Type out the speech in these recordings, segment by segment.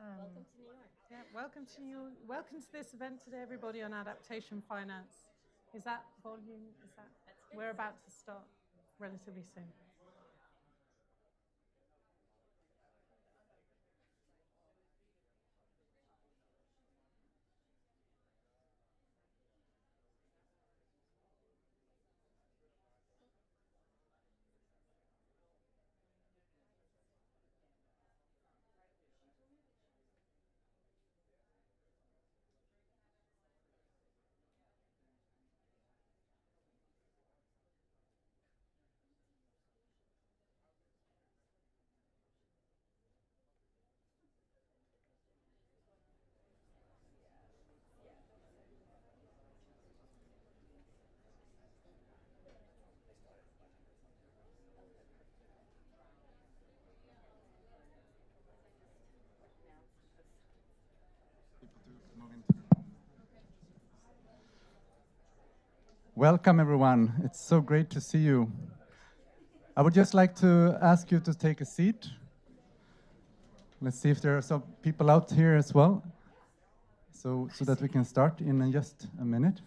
Welcome to New York. Yeah, welcome to New York. Welcome to this event today, everybody, on adaptation finance. Is that volume? Is that? That's good. We're about to start relatively soon. Welcome, everyone. It's so great to see you. I would just like to ask you to take a seat. Let's see if there are some people out here as well, so that we can start in just a minute.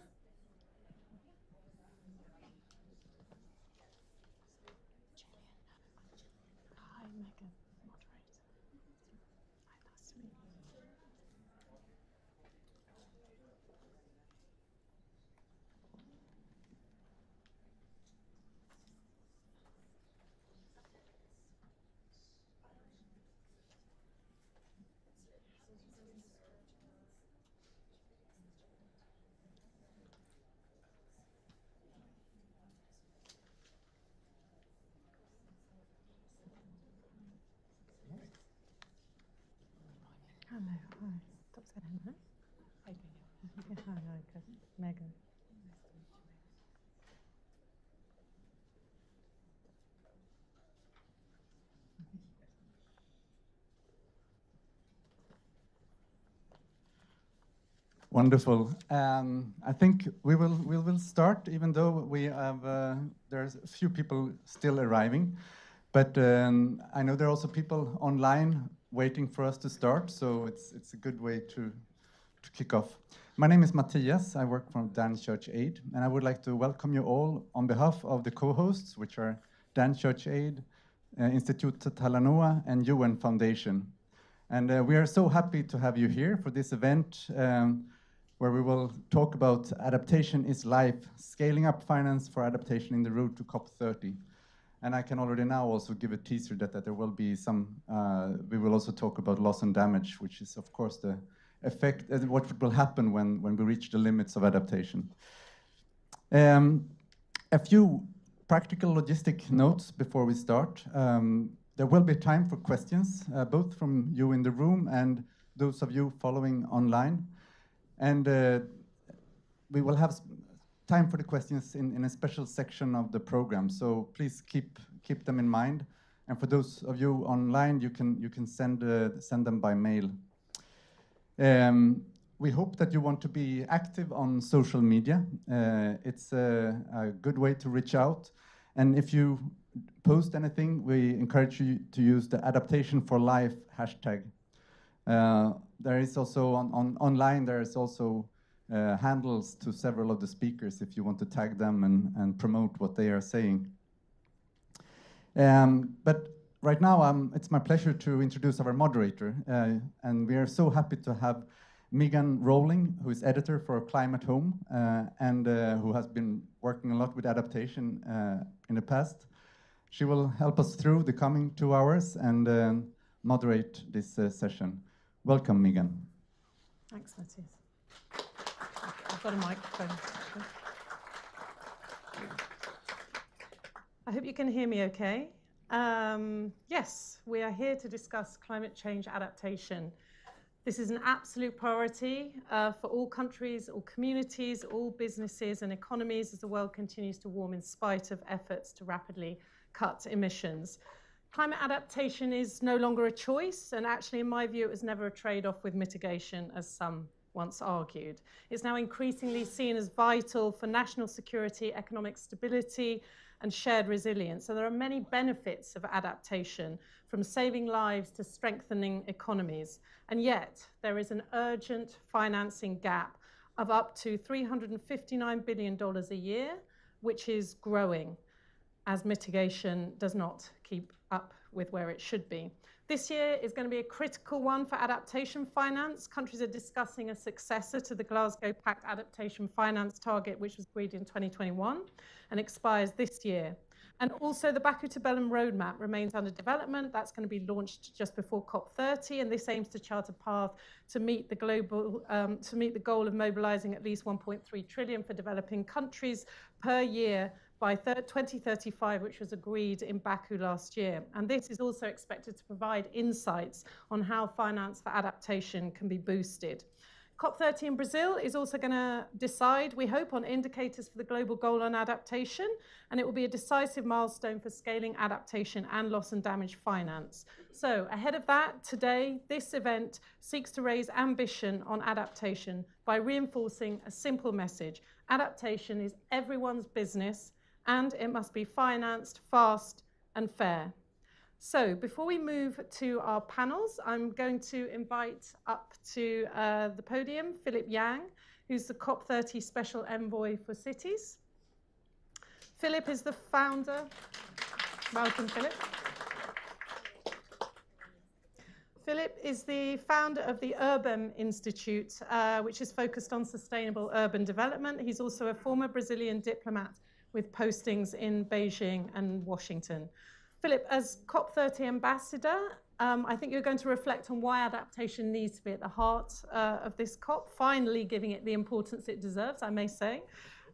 Hi, Megan, moderator. Hi, nice to meet you. Hello, hi. Stop saying hello. Hi, good. Megan. Wonderful. I think we will start, even though we have there's a few people still arriving, but I know there are also people online waiting for us to start, so it's a good way to kick off. My name is Mattias. I work for Dan Church Aid, and I would like to welcome you all on behalf of the co-hosts, which are Dan Church Aid, Institut Talanoa, and UN Foundation. And we are so happy to have you here for this event, where we will talk about Adaptation is Life, Scaling Up Finance for Adaptation in the Road to COP30. And I can already now also give a teaser that there will be some, we will also talk about loss and damage, which is of course the effect, what will happen when we reach the limits of adaptation. A few practical logistic notes before we start. There will be time for questions, both from you in the room and those of you following online. And we will have time for the questions in a special section of the program. So please keep them in mind. And for those of you online, you can send them by mail. We hope that you want to be active on social media. It's a good way to reach out. And if you post anything, we encourage you to use the Adaptation for Life hashtag. There is also online, there is also handles to several of the speakers if you want to tag them and promote what they are saying. But right now, it's my pleasure to introduce our moderator. And we are so happy to have Megan Rowling, who is editor for Climate Home and who has been working a lot with adaptation in the past. She will help us through the coming 2 hours and moderate this session. Welcome, Megan. Thanks, Mattias. I've got a microphone. I hope you can hear me okay. Yes, we are here to discuss climate change adaptation. This is an absolute priority for all countries, all communities, all businesses and economies as the world continues to warm in spite of efforts to rapidly cut emissions. Climate adaptation is no longer a choice, and actually, in my view, it was never a trade-off with mitigation, as some once argued. It's now increasingly seen as vital for national security, economic stability, and shared resilience. So there are many benefits of adaptation, from saving lives to strengthening economies. And yet there is an urgent financing gap of up to $359 billion a year, which is growing as mitigation does not keep up with where it should be. This year is going to be a critical one for adaptation finance. Countries are discussing a successor to the Glasgow Pact adaptation finance target, which was agreed in 2021 and expires this year. And also the Baku to Belém roadmap remains under development. That's going to be launched just before COP30, and this aims to chart a path to meet the goal of mobilizing at least 1.3 trillion for developing countries per year by 2035, which was agreed in Baku last year. And this is also expected to provide insights on how finance for adaptation can be boosted. COP30 in Brazil is also going to decide, we hope, on indicators for the global goal on adaptation, and it will be a decisive milestone for scaling adaptation and loss and damage finance. So ahead of that, today, this event seeks to raise ambition on adaptation by reinforcing a simple message. Adaptation is everyone's business, and it must be financed fast and fair. So before we move to our panels, I'm going to invite up to the podium Philip Yang, who's the COP30 Special Envoy for Cities. Philip is the founder. Welcome, Philip. Philip is the founder of the Urban Institute, which is focused on sustainable urban development. He's also a former Brazilian diplomat with postings in Beijing and Washington. Philip, as COP30 ambassador, I think you're going to reflect on why adaptation needs to be at the heart of this COP, finally giving it the importance it deserves, I may say.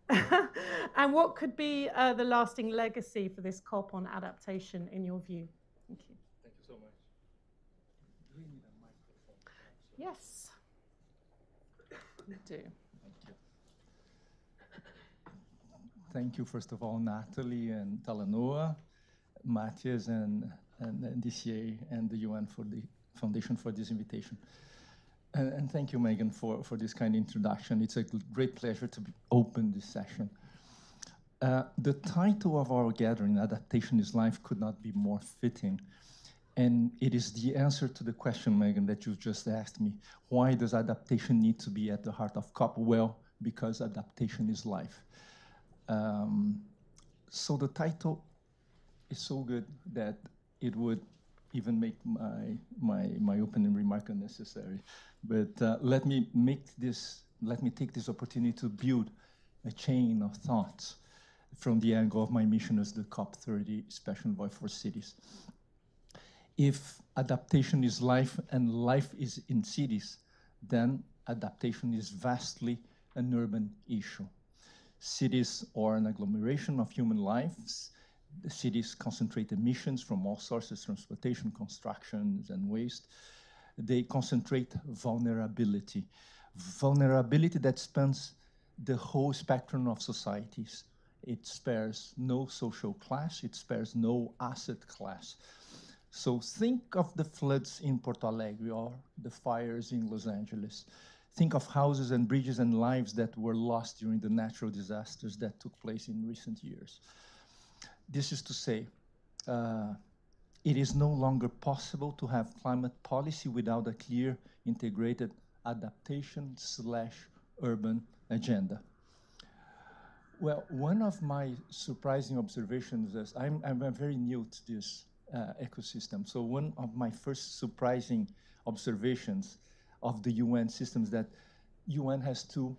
And what could be the lasting legacy for this COP on adaptation in your view? Thank you. Thank you so much. Do we need a microphone? Yes, we do. Thank you, first of all, Natalie and Talanoa, Mattias and DCA and the UN for the Foundation for this invitation. And thank you, Megan, for this kind introduction. It's a great pleasure to open this session. The title of our gathering, Adaptation is Life, could not be more fitting. And it is the answer to the question, Megan, that you just asked me. Why does adaptation need to be at the heart of COP? Well, because adaptation is life. So the title is so good that it would even make my opening remark unnecessary. But let me take this opportunity to build a chain of thoughts from the angle of my mission as the COP30 Special Envoy for Cities. If adaptation is life and life is in cities, then adaptation is vastly an urban issue. Cities are an agglomeration of human lives. The cities concentrate emissions from all sources, transportation, constructions, and waste. They concentrate vulnerability. Vulnerability that spans the whole spectrum of societies. It spares no social class, it spares no asset class. So think of the floods in Porto Alegre or the fires in Los Angeles. Think of houses and bridges and lives that were lost during the natural disasters that took place in recent years. This is to say, it is no longer possible to have climate policy without a clear, integrated adaptation/urban agenda. Well, one of my surprising observations is I'm very new to this ecosystem. So one of my first surprising observations of the UN systems that UN has two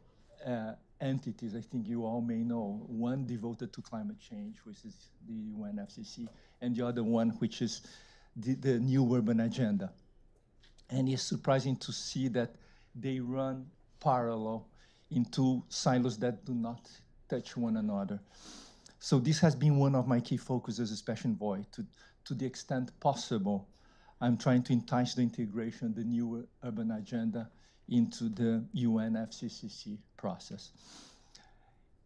entities, I think you all may know, one devoted to climate change, which is the UNFCCC, and the other one, which is the new urban agenda. And it's surprising to see that they run parallel in two silos that do not touch one another. So this has been one of my key focuses as a special envoy. To the extent possible, I'm trying to entice the integration of the new urban agenda into the UNFCCC process.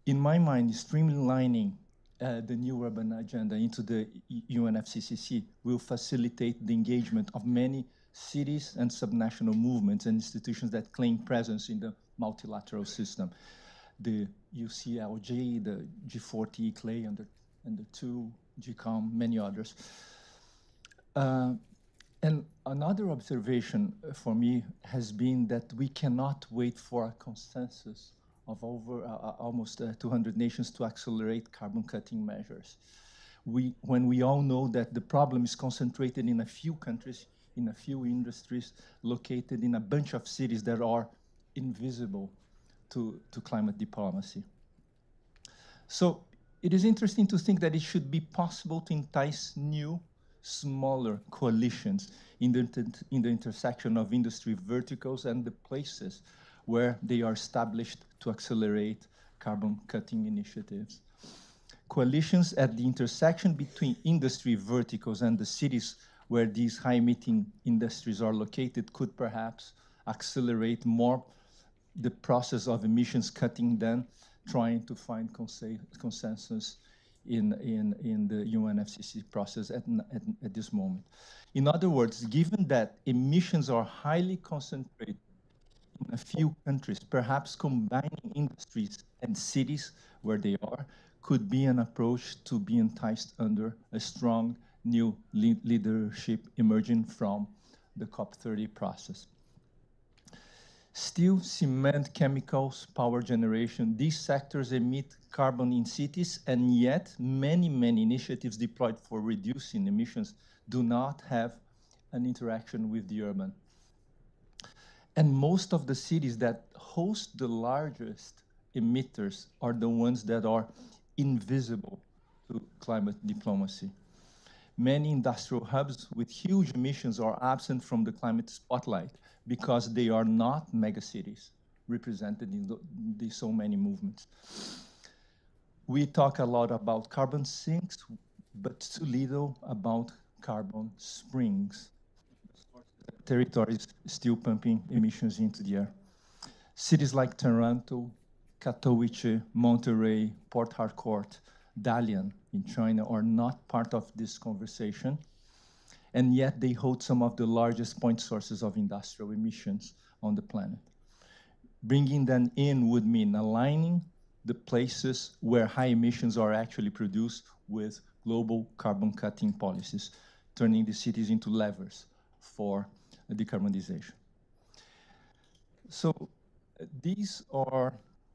In my mind, streamlining the new urban agenda into the UNFCCC will facilitate the engagement of many cities and subnational movements and institutions that claim presence in the multilateral system. The UCLJ, the G40 CLAY under and the 2, GCOM, many others. And another observation for me has been that we cannot wait for a consensus of over almost 200 nations to accelerate carbon cutting measures. When we all know that the problem is concentrated in a few countries, in a few industries, located in a bunch of cities that are invisible to climate diplomacy. So it is interesting to think that it should be possible to entice new, smaller coalitions in the intersection of industry verticals and the places where they are established to accelerate carbon cutting initiatives. Coalitions at the intersection between industry verticals and the cities where these high-emitting industries are located could perhaps accelerate more the process of emissions cutting than trying to find consensus in the UNFCCC process at this moment. In other words, given that emissions are highly concentrated in a few countries, perhaps combining industries and cities where they are could be an approach to be enticed under a strong new leadership emerging from the COP30 process. Steel, cement, chemicals, power generation, these sectors emit carbon in cities, and yet many initiatives deployed for reducing emissions do not have an interaction with the urban. And most of the cities that host the largest emitters are the ones that are invisible to climate diplomacy. Many industrial hubs with huge emissions are absent from the climate spotlight because they are not megacities represented in so many movements. We talk a lot about carbon sinks, but too little about carbon springs. Territories still pumping emissions into the air. Cities like Toronto, Katowice, Monterey, Port Harcourt, Dalian in China are not part of this conversation, and yet they hold some of the largest point sources of industrial emissions on the planet. Bringing them in would mean aligning the places where high emissions are actually produced with global carbon cutting policies, turning the cities into levers for decarbonization. So these are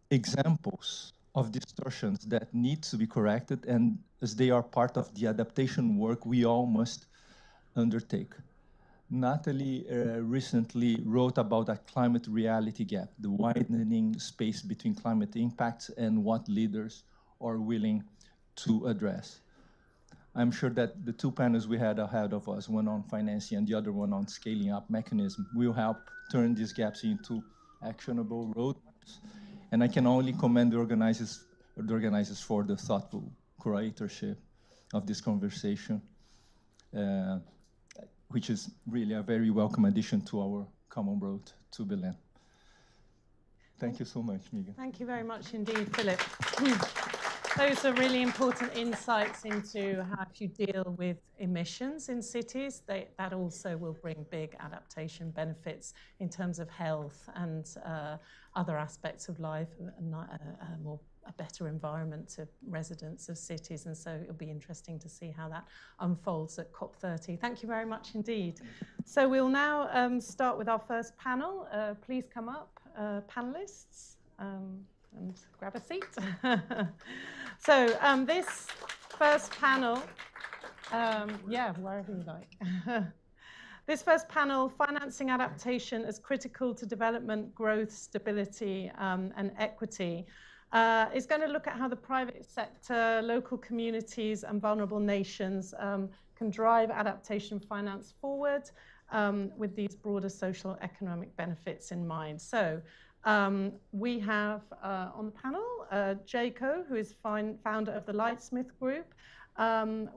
examples of distortions that need to be corrected, and as they are part of the adaptation work we all must undertake. Natalie recently wrote about a climate reality gap, the widening space between climate impacts and what leaders are willing to address. I'm sure that the 2 panels we had ahead of us, one on financing and the other one on scaling up mechanism, will help turn these gaps into actionable roadmaps. And I can only commend the organizers for the thoughtful curatorship of this conversation, which is really a very welcome addition to our common road to Berlin. Thank you so much, Miguel. Thank you very much indeed, Philip. Those are really important insights into how if you deal with emissions in cities, that also will bring big adaptation benefits in terms of health and other aspects of life, a better environment to residents of cities. And so it'll be interesting to see how that unfolds at COP30. Thank you very much indeed. So we'll now start with our first panel. Please come up, panelists. And grab a seat. So this first panel, wherever you like. This first panel, Financing Adaptation as Critical to Development, Growth, Stability and Equity, is going to look at how the private sector, local communities and vulnerable nations can drive adaptation finance forward with these broader social economic benefits in mind. So we have on the panel Jaco, who is founder of the Lightsmith Group.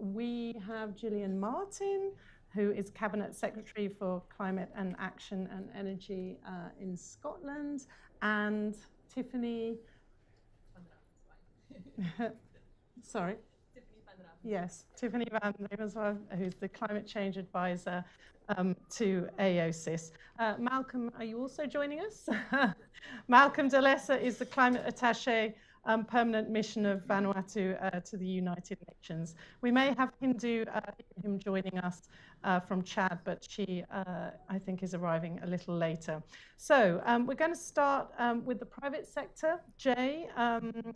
We have Gillian Martin, who is Cabinet Secretary for Climate and Action and Energy in Scotland, and Tiffany. Sorry. Yes, Tiffany Van Ravenswaard, who's the Climate Change Advisor to AOSIS. Malcolm, are you also joining us? Malcolm de Lesser is the Climate Attaché permanent mission of Vanuatu to the United Nations. We may have him joining us from Chad, but she, I think, is arriving a little later. So we're going to start with the private sector. Jay,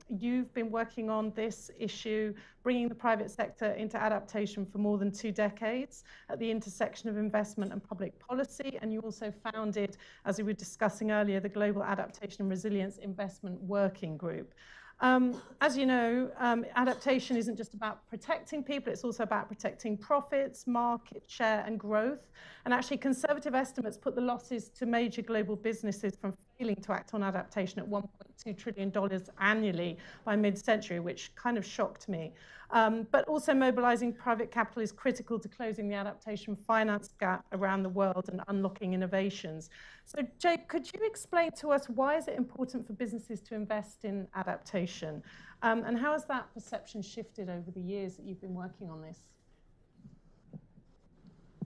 you've been working on this issue, bringing the private sector into adaptation for more than 2 decades at the intersection of investment and public policy. And you also founded, as we were discussing earlier, the Global Adaptation and Resilience Investment Working Group. As you know, adaptation isn't just about protecting people, it's also about protecting profits, market share, and growth. And actually, conservative estimates put the losses to major global businesses from failing to act on adaptation at $1.2 trillion annually by mid-century, which kind of shocked me. But also mobilizing private capital is critical to closing the adaptation finance gap around the world and unlocking innovations. So Jay, could you explain to us why is it important for businesses to invest in adaptation? And how has that perception shifted over the years that you've been working on this?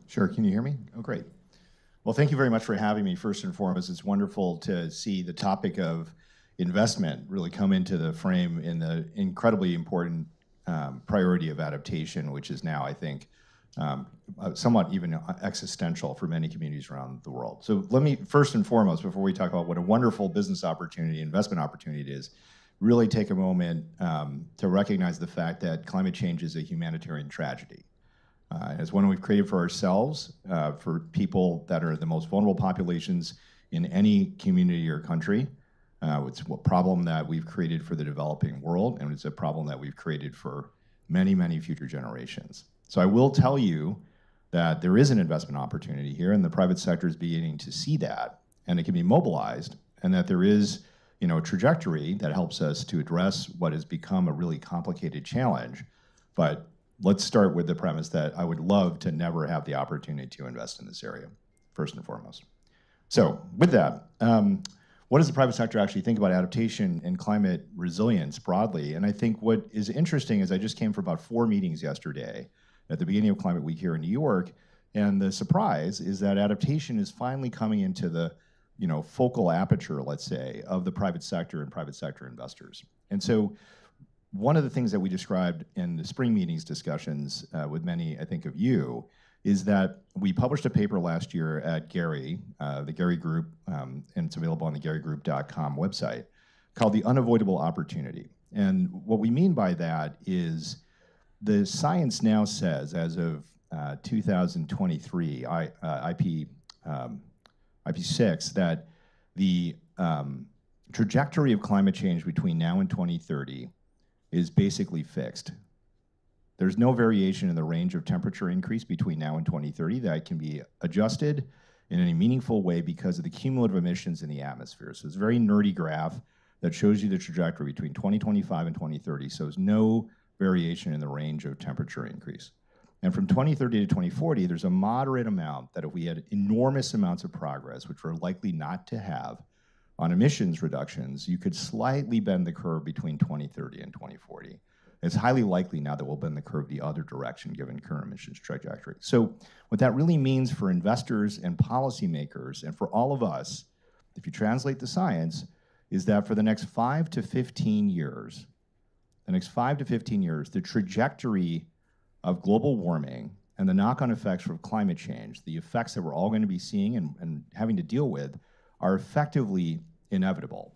Sure, can you hear me? Oh, great. Well, thank you very much for having me. First and foremost, it's wonderful to see the topic of investment really come into the frame in the incredibly important priority of adaptation, which is now, I think, somewhat even existential for many communities around the world. So let me, first and foremost, before we talk about what a wonderful business opportunity, investment opportunity it is, really take a moment to recognize the fact that climate change is a humanitarian tragedy. It's one we've created for ourselves, for people that are the most vulnerable populations in any community or country. It's a problem that we've created for the developing world, and it's a problem that we've created for many, many future generations. So I will tell you that there is an investment opportunity here, and the private sector is beginning to see that, and it can be mobilized, and that there is, a trajectory that helps us to address what has become a really complicated challenge. But let's start with the premise that I would love to never have the opportunity to invest in this area, first and foremost. So with that, what does the private sector actually think about adaptation and climate resilience broadly? And I think what is interesting is I just came from about 4 meetings yesterday at the beginning of Climate Week here in New York, and the surprise is that adaptation is finally coming into the focal aperture, let's say, of the private sector and private sector investors. And so one of the things that we described in the spring meetings discussions with many, I think, of you, is that we published a paper last year at Gary, the Gary Group, and it's available on the garygroup.com website, called The Unavoidable Opportunity. And what we mean by that is the science now says, as of 2023, IP6, that the trajectory of climate change between now and 2030 is basically fixed. There's no variation in the range of temperature increase between now and 2030 that can be adjusted in any meaningful way because of the cumulative emissions in the atmosphere. So it's a very nerdy graph that shows you the trajectory between 2025 and 2030. So there's no variation in the range of temperature increase. And from 2030 to 2040, there's a moderate amount that if we had enormous amounts of progress, which we're likely not to have, on emissions reductions, you could slightly bend the curve between 2030 and 2040. It's highly likely now that we'll bend the curve the other direction given current emissions trajectory. So what that really means for investors and policymakers and for all of us, if you translate the science, is that for the next 5 to 15 years, the trajectory of global warming and the knock-on effects of climate change, the effects that we're all going to be seeing and having to deal with, are effectively inevitable.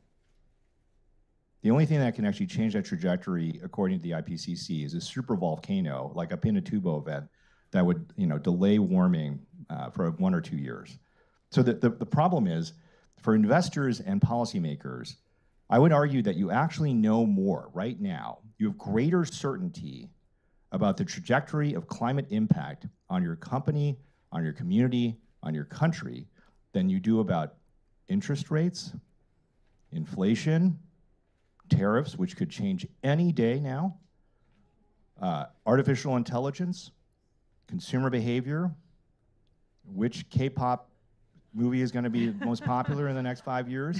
The only thing that can actually change that trajectory, according to the IPCC, is a supervolcano, like a Pinatubo event, that would delay warming for 1 or 2 years. So the problem is, for investors and policymakers, I would argue that you actually know more right now. You have greater certainty about the trajectory of climate impact on your company, on your community, on your country, than you do about interest rates, inflation, tariffs, which could change any day now, artificial intelligence, consumer behavior, which K-pop movie is going to be most popular in the next 5 years.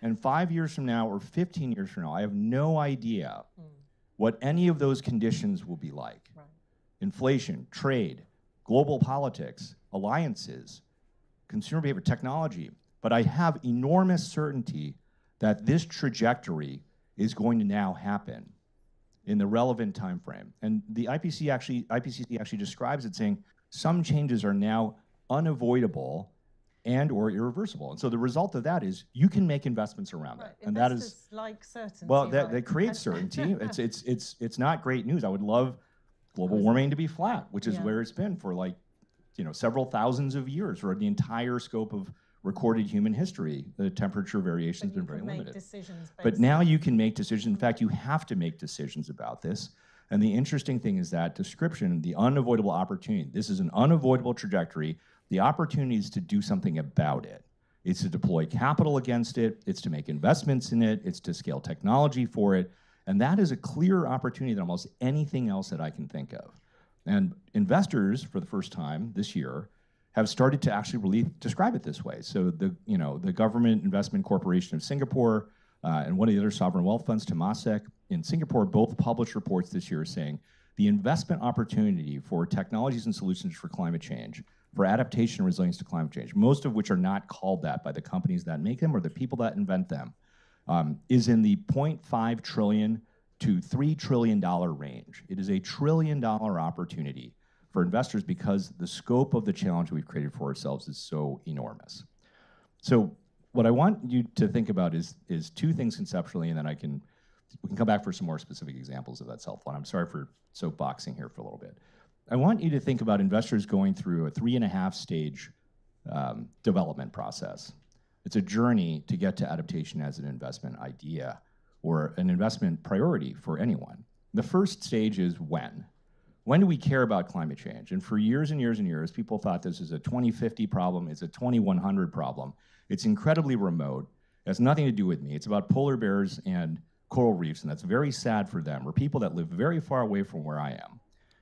And 5 years from now or 15 years from now, I have no idea what any of those conditions will be like. Right. Inflation, trade, global politics, alliances, consumer behavior, technology. But I have enormous certainty that this trajectory is going to now happen in the relevant time frame. And the IPCC actually describes it saying some changes are now unavoidable and or irreversible. And so the result of that is you can make investments around that. And that is like certainty. Well, that creates certainty. It's not great news. I would love global warming to be flat, which is where it's been for like, several thousands of years, or the entire scope of recorded human history. The temperature variation has been very limited. But now you can make decisions. In fact, you have to make decisions about this. And the interesting thing is that description, the unavoidable opportunity, this is an unavoidable trajectory. The opportunity is to do something about it. It's to deploy capital against it. It's to make investments in it. It's to scale technology for it. And that is a clearer opportunity than almost anything else that I can think of. And investors, for the first time this year, have started to actually really describe it this way. So the Government Investment Corporation of Singapore and one of the other sovereign wealth funds, Temasek, in Singapore, both published reports this year saying the investment opportunity for technologies and solutions for climate change, for adaptation and resilience to climate change, most of which are not called that by the companies that make them or the people that invent them, is in the $0.5 trillion to $3 trillion range. It is a $1 trillion opportunity for investors because the scope of the challenge we've created for ourselves is so enormous. So what I want you to think about is two things conceptually, and then we can come back for some more specific examples if that's helpful. And I'm sorry for soapboxing here for a little bit. I want you to think about investors going through a 3.5 stage development process. It's a journey to get to adaptation as an investment idea or an investment priority for anyone. The first stage is when. When do we care about climate change? And for years and years and years, people thought this is a 2050 problem, it's a 2100 problem. It's incredibly remote. It has nothing to do with me. It's about polar bears and coral reefs, and that's very sad for them, or people that live very far away from where I am.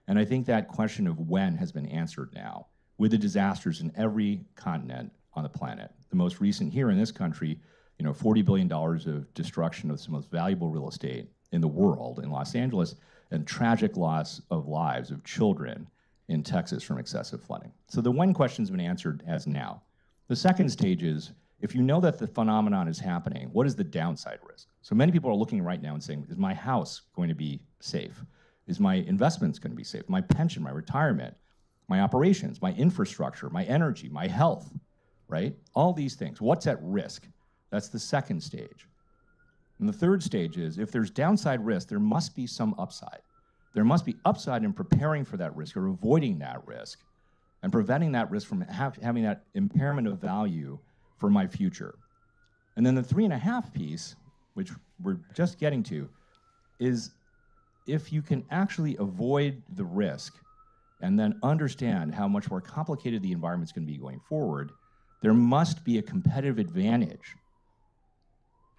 And I think that question of when has been answered now with the disasters in every continent on the planet. The most recent here in this country, $40 billion of destruction of some most valuable real estate in the world in Los Angeles, and tragic loss of lives of children in Texas from excessive flooding. So the when question's been answered as now. The second stage is, if you know that the phenomenon is happening, what is the downside risk? So many people are looking right now and saying, is my house going to be safe? Is my investments going to be safe? My pension, my retirement, my operations, my infrastructure, my energy, my health, right? All these things. What's at risk? That's the second stage. And the third stage is, if there's downside risk, there must be some upside. There must be upside in preparing for that risk or avoiding that risk and preventing that risk from having that impairment of value for my future. And then the 3.5 piece, which we're just getting to, is if you can actually avoid the risk and then understand how much more complicated the environment's going to be going forward, there must be a competitive advantage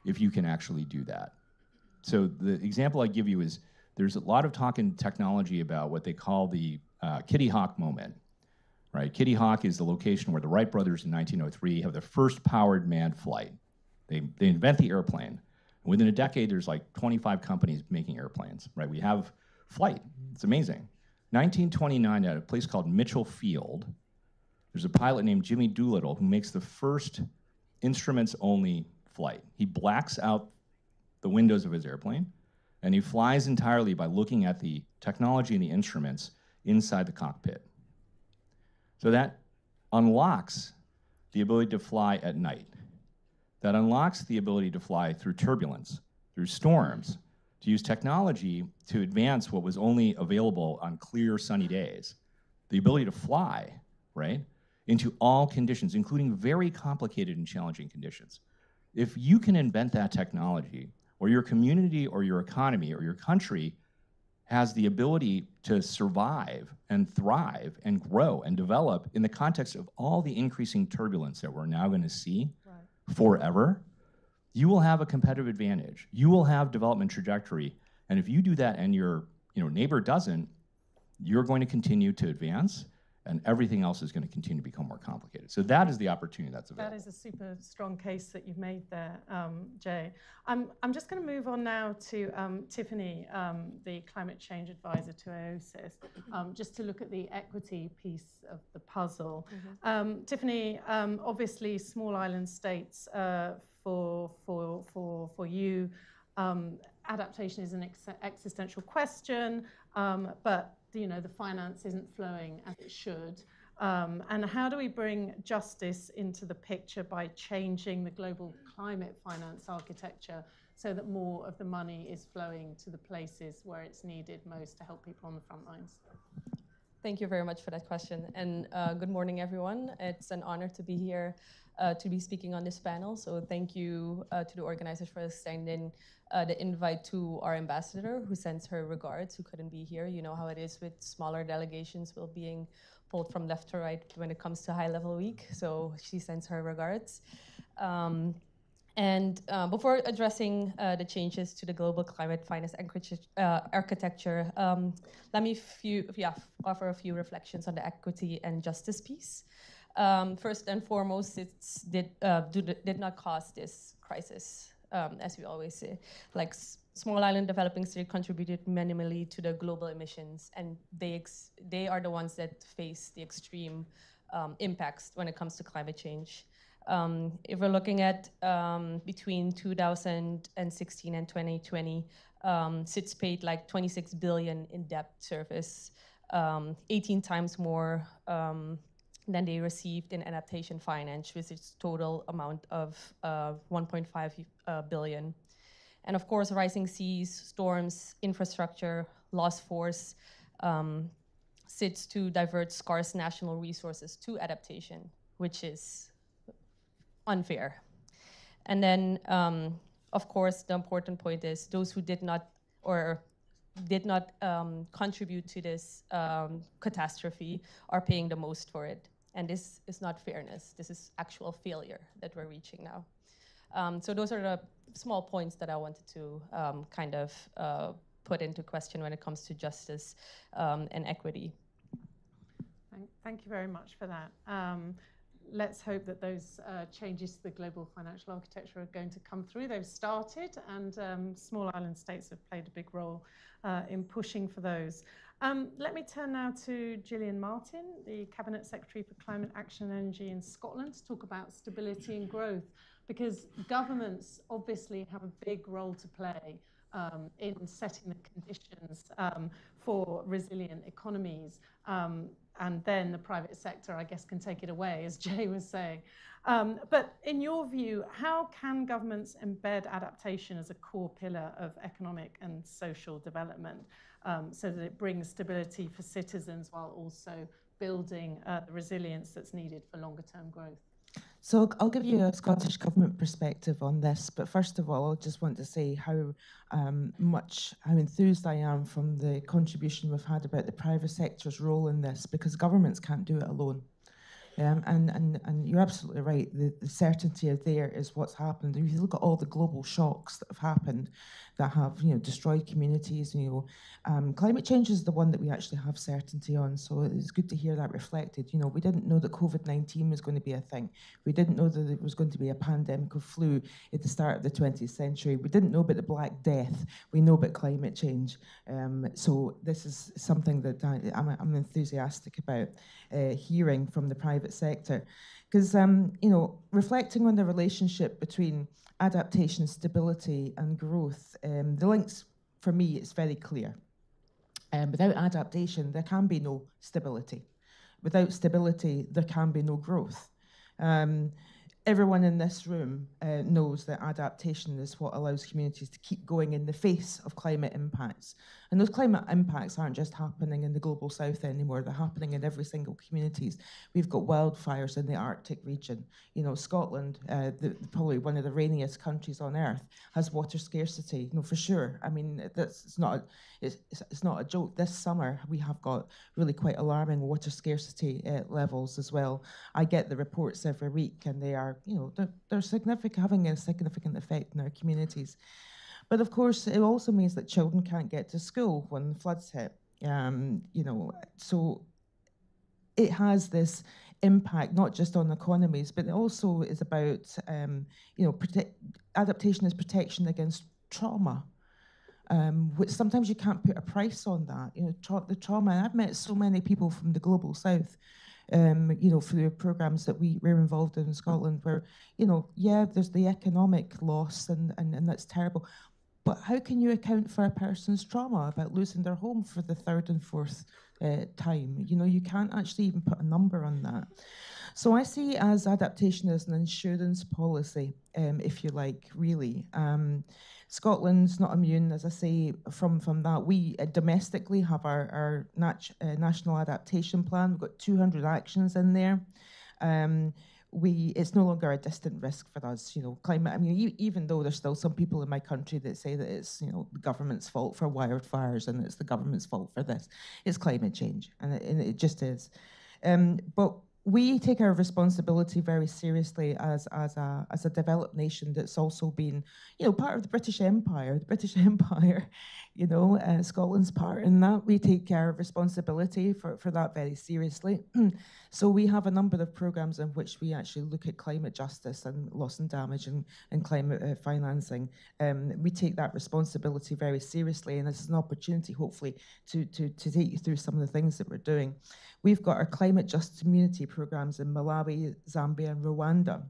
if you can actually do that. So the example I give you is, there's a lot of talk in technology about what they call the Kitty Hawk moment, right? Kitty Hawk is the location where the Wright brothers in 1903 have the first powered manned flight. They invent the airplane. And within a decade, there's like 25 companies making airplanes, right? We have flight. It's amazing. 1929, at a place called Mitchell Field, there's a pilot named Jimmy Doolittle who makes the first instruments-only flight. He blacks out the windows of his airplane, and he flies entirely by looking at the technology and the instruments inside the cockpit. So that unlocks the ability to fly at night. That unlocks the ability to fly through turbulence, through storms, to use technology to advance what was only available on clear, sunny days. The ability to fly, right, into all conditions, including very complicated and challenging conditions. If you can invent that technology, or your community or your economy or your country has the ability to survive and thrive and grow and develop in the context of all the increasing turbulence that we're now going to see forever, you will have a competitive advantage. You will have development trajectory. And if you do that and your neighbor doesn't, you're going to continue to advance, and everything else is going to continue to become more complicated. So that is the opportunity that's available. That is a super strong case that you've made there, Jay. I'm just going to move on now to Tiffany, the climate change advisor to AOSIS, just to look at the equity piece of the puzzle. Mm-hmm. Tiffany, obviously small island states for you adaptation is an existential question, but the finance isn't flowing as it should. And how do we bring justice into the picture by changing the global climate finance architecture so that more of the money is flowing to the places where it's needed most to help people on the front lines? Thank you very much for that question. And good morning, everyone. It's an honor to be here to be speaking on this panel. So thank you to the organizers for extending the invite to our ambassador, who sends her regards, who couldn't be here. You know how it is with smaller delegations, we're being pulled from left to right when it comes to high-level week. So she sends her regards. Before addressing the changes to the global climate finance architecture, let me offer a few reflections on the equity and justice piece. First and foremost, it did not cause this crisis, as we always say. Like small island developing states contributed minimally to the global emissions, and they are the ones that face the extreme impacts when it comes to climate change. If we're looking at between 2016 and 2020, SIDS paid like 26 billion in debt service, 18 times more than they received in adaptation finance, with its total amount of 1.5 billion. And of course, rising seas, storms, infrastructure, lost force, SIDS to divert scarce national resources to adaptation, which is unfair. And then, of course, the important point is those who did not contribute to this catastrophe are paying the most for it. And this is not fairness. This is actual failure that we're reaching now. So those are the small points that I wanted to put into question when it comes to justice and equity. Thank you very much for that. Let's hope that those changes to the global financial architecture are going to come through. They've started, and small island states have played a big role in pushing for those. Let me turn now to Gillian Martin, the Cabinet Secretary for Climate Action and Energy in Scotland, to talk about stability and growth, because governments obviously have a big role to play in setting the conditions for resilient economies. And then the private sector, I guess, can take it away, as Jay was saying. But in your view, how can governments embed adaptation as a core pillar of economic and social development so that it brings stability for citizens while also building the resilience that's needed for longer-term growth? So I'll give you a Scottish Government perspective on this, but first of all, I just want to say how enthused I am from the contribution we've had about the private sector's role in this, because governments can't do it alone. And you're absolutely right. The certainty of there is what's happened. If you look at all the global shocks that have happened, that have destroyed communities, climate change is the one that we actually have certainty on. So it's good to hear that reflected. We didn't know that COVID-19 was going to be a thing. We didn't know that there was going to be a pandemic of flu at the start of the 20th century. We didn't know about the Black Death. We know about climate change. So this is something that I'm enthusiastic about hearing from the private sector, because reflecting on the relationship between adaptation, stability and growth, the links for me is very clear. Without adaptation there can be no stability. Without stability there can be no growth. Everyone in this room knows that adaptation is what allows communities to keep going in the face of climate impacts. And those climate impacts aren't just happening in the global south anymore, they're happening in every single communities. We've got wildfires in the Arctic region. Scotland, probably one of the rainiest countries on earth, has water scarcity, for sure. I mean, it's not a joke. This summer we have got really quite alarming water scarcity levels as well. I get the reports every week, and they are, they're significant, having a significant effect in our communities. But of course, it also means that children can't get to school when the floods hit. So it has this impact not just on economies, but it also is about, adaptation is protection against trauma, which sometimes you can't put a price on that. The trauma. And I've met so many people from the global south, through programs that we're involved in Scotland, where, there's the economic loss and that's terrible. But how can you account for a person's trauma about losing their home for the third and fourth time? You know, you can't actually even put a number on that. So I see as adaptation as an insurance policy, if you like, really. Scotland's not immune, as I say, from that. We domestically have our national adaptation plan. We've got 200 actions in there. It's no longer a distant risk for us, you know, climate. I mean, even though there's still some people in my country that say that it's, you know, the government's fault for wildfires and it's the government's fault for this. It's climate change, and it just is. But we take our responsibility very seriously as a developed nation that's also been, you know, part of the British Empire. The British Empire, you know, Scotland's part in that. We take our responsibility for that very seriously. So we have a number of programs in which we actually look at climate justice and loss and damage and climate financing. We take that responsibility very seriously, and this is an opportunity, hopefully, to take you through some of the things that we're doing. We've got our climate just community programs in Malawi, Zambia, and Rwanda.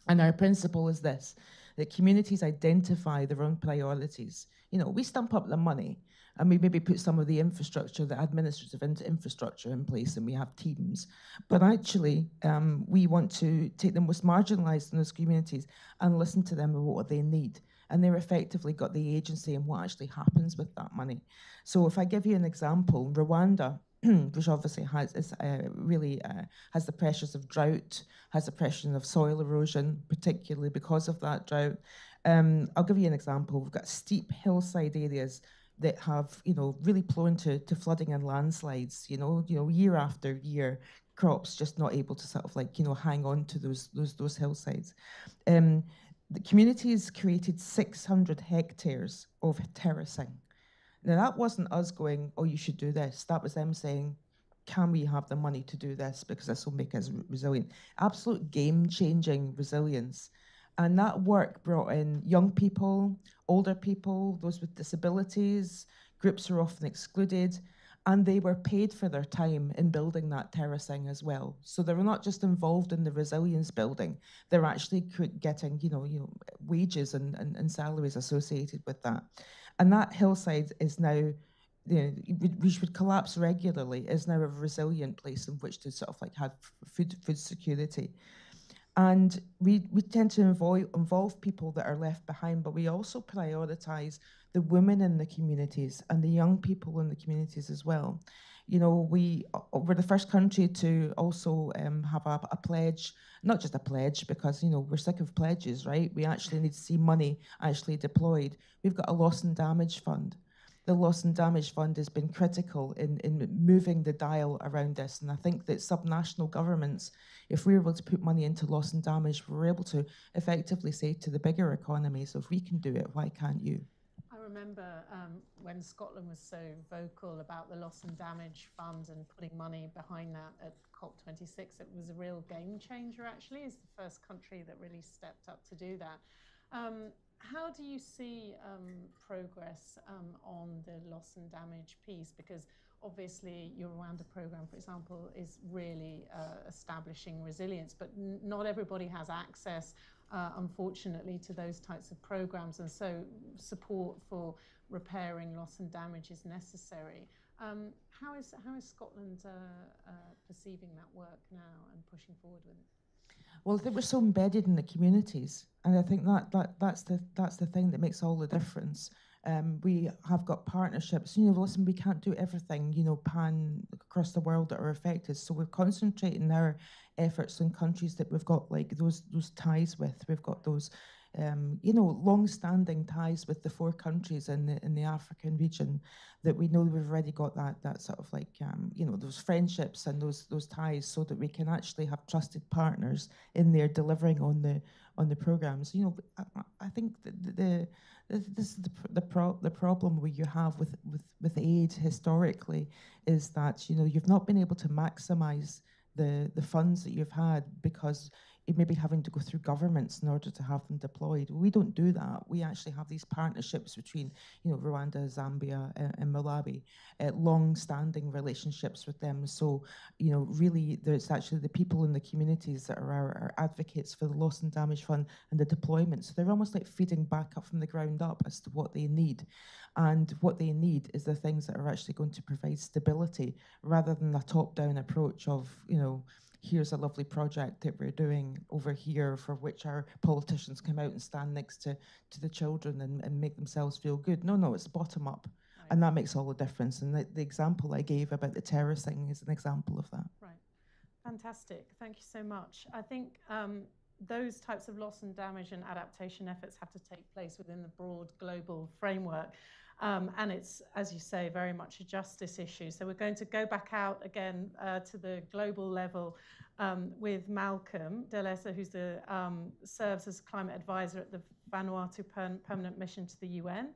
And our principle is this, that communities identify their own priorities. You know, we stump up the money and we maybe put some of the infrastructure, the administrative infrastructure in place, and we have teams. But actually, we want to take the most marginalized in those communities and listen to them about what they need. And they're effectively got the agency in what actually happens with that money. So if I give you an example, Rwanda, which obviously has has the pressures of drought, has the pressure of soil erosion, particularly because of that drought. I'll give you an example. We've got steep hillside areas that have, you know, really prone to flooding and landslides. You know, year after year, crops just not able to sort of like, you know, hang on to those hillsides. The communities created 600 hectares of terracing. Now, that wasn't us going, oh, you should do this. That was them saying, can we have the money to do this? Because this will make us resilient. Absolute game-changing resilience. And that work brought in young people, older people, those with disabilities, groups who are often excluded, and they were paid for their time in building that terracing as well. So they were not just involved in the resilience building, they're actually getting, you know, wages and salaries associated with that. And that hillside is now, you know, which would collapse regularly, is now a resilient place in which to sort of like have food security. And we tend to involve people that are left behind, but we also prioritize the women in the communities and the young people in the communities as well. You know, we're the first country to also have a pledge, not just a pledge, because, you know, we're sick of pledges, right? We actually need to see money actually deployed. We've got a loss and damage fund. The loss and damage fund has been critical in moving the dial around this. And I think that subnational governments, if we're able to put money into loss and damage, we're able to effectively say to the bigger economies, if we can do it, why can't you? I remember when Scotland was so vocal about the loss and damage fund and putting money behind that at COP26. It was a real game changer, actually. It's the first country that really stepped up to do that. How do you see progress on the loss and damage piece? Because obviously your Rwanda program, for example, is really establishing resilience, but not everybody has access, unfortunately, to those types of programs, and so support for repairing loss and damage is necessary. How is Scotland perceiving that work now and pushing forward with it? Well, I think we're so embedded in the communities, and I think that's the thing that makes all the difference. We have got partnerships. You know, listen, we can't do everything, you know, across the world that are affected. So we're concentrating our efforts in countries that we've got like those ties with. We've got those, you know, long-standing ties with the 4 countries in the African region that we know we've already got that sort of like, you know, those friendships and those ties, so that we can actually have trusted partners in there delivering on the programs. You know, I think this is the problem you have with aid historically, is that, you know, you've not been able to maximize the funds that you've had, because maybe having to go through governments in order to have them deployed. We don't do that. We actually have these partnerships between, Rwanda, Zambia, and Malawi, long-standing relationships with them. So, really, there's actually the people in the communities that are our advocates for the Loss and Damage Fund and the deployment. So they're almost like feeding back up from the ground up as to what they need. And what they need is the things that are actually going to provide stability rather than a top-down approach of, here's a lovely project that we're doing over here for which our politicians come out and stand next to the children and make themselves feel good. No, it's bottom up. Right. And that makes all the difference. And the example I gave about the terrorist thing is an example of that. Right. Fantastic. Thank you so much. I think those types of loss and damage and adaptation efforts have to take place within the broad global framework. And it's, as you say, very much a justice issue. So we're going to go back out again to the global level with Malcolm Delesa, who's serves as climate advisor at the Vanuatu Permanent Mission to the UN.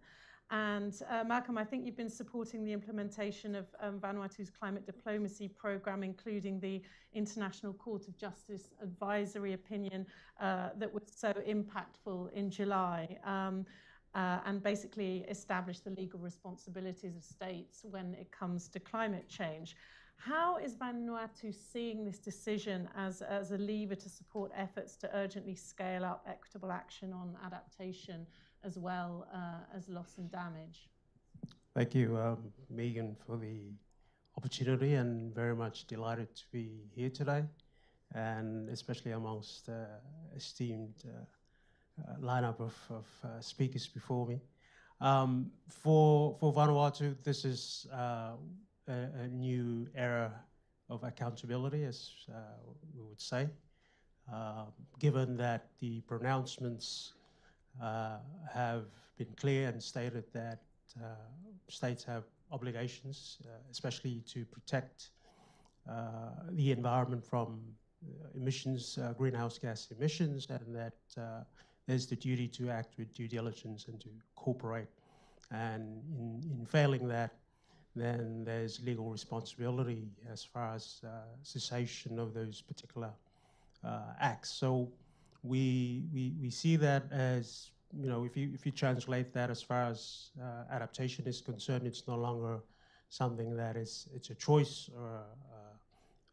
And Malcolm, I think you've been supporting the implementation of Vanuatu's climate diplomacy program, including the International Court of Justice advisory opinion that was so impactful in July. And basically establish the legal responsibilities of states when it comes to climate change. How is Vanuatu seeing this decision as a lever to support efforts to urgently scale up equitable action on adaptation as well as loss and damage? Thank you, Megan, for the opportunity, and very much delighted to be here today, and especially amongst esteemed lineup of speakers before me. For Vanuatu, this is a new era of accountability, as we would say, given that the pronouncements have been clear and stated that states have obligations, especially to protect the environment from emissions, greenhouse gas emissions, and that there's the duty to act with due diligence and to cooperate. And in failing that, then there's legal responsibility as far as cessation of those particular acts. So we see that as, if you translate that as far as adaptation is concerned, it's no longer something that it's a choice or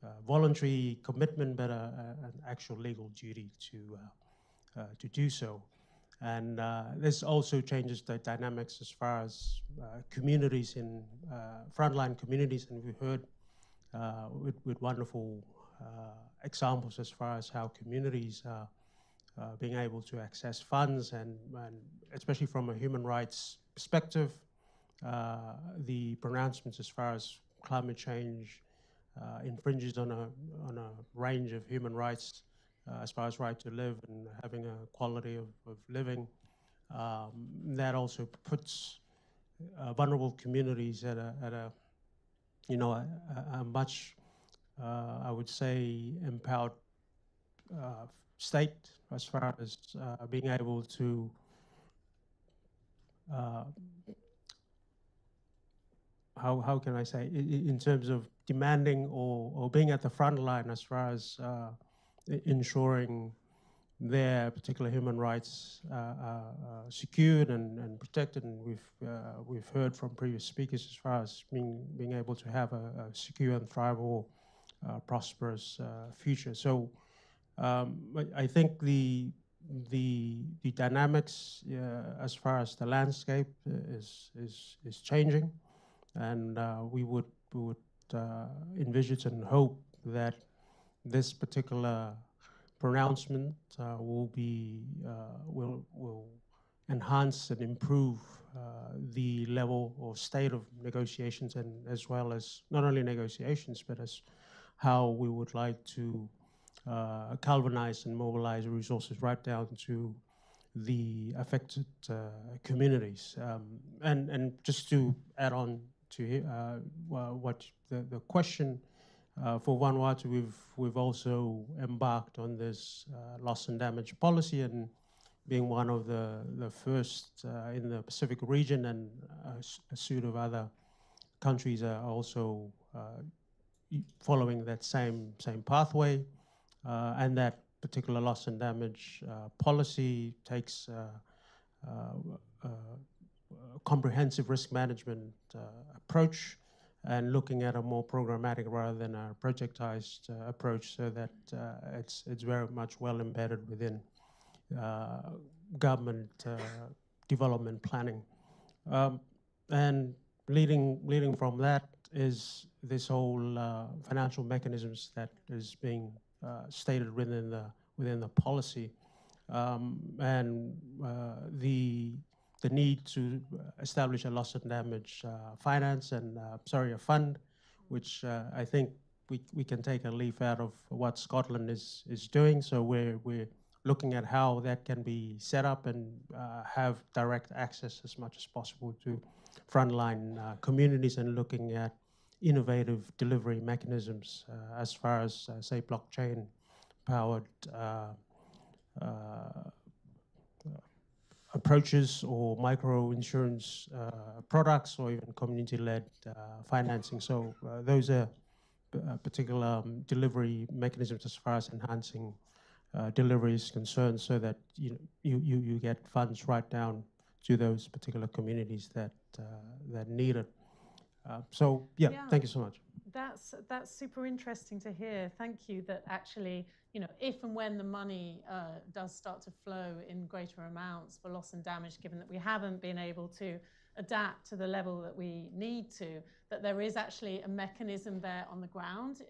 a voluntary commitment, but an actual legal duty to do so. And this also changes the dynamics as far as communities in frontline communities, and we've heard with wonderful examples as far as how communities are being able to access funds, and especially from a human rights perspective, the pronouncements as far as climate change infringes on a range of human rights, as far as right to live and having a quality of living. That also puts vulnerable communities at a much, I would say, empowered state as far as being able to how can I say, in terms of demanding or being at the front line as far as ensuring their particular human rights are secured and protected. And we've heard from previous speakers as far as being able to have a secure and thrivable, prosperous future. So I think the dynamics as far as the landscape is changing, and we would envisage and hope that this particular pronouncement will enhance and improve the level or state of negotiations, and as well as not only negotiations, but as how we would like to galvanize and mobilize resources right down to the affected communities. And just to add on to what the question for Vanuatu, we've also embarked on this loss and damage policy, and being one of the first in the Pacific region, and a suite of other countries are also following that same pathway, and that particular loss and damage policy takes comprehensive risk management approach and looking at a more programmatic rather than a projectized approach, so that it's very much well embedded within government development planning. And leading from that is this whole financial mechanisms that is being stated within the policy, and the need to establish a loss and damage finance and a fund, which I think we can take a leaf out of what Scotland is doing. So we're looking at how that can be set up and have direct access as much as possible to frontline communities, and looking at innovative delivery mechanisms as far as, say, blockchain-powered approaches or micro insurance products, or even community-led financing. So those are particular delivery mechanisms as far as enhancing delivery is concerned, so that you get funds right down to those particular communities that need it. So yeah, thank you so much. That's super interesting to hear. Thank you. That actually, if and when the money does start to flow in greater amounts for loss and damage, given that we haven't been able to adapt to the level that we need to, that there is actually a mechanism there on the ground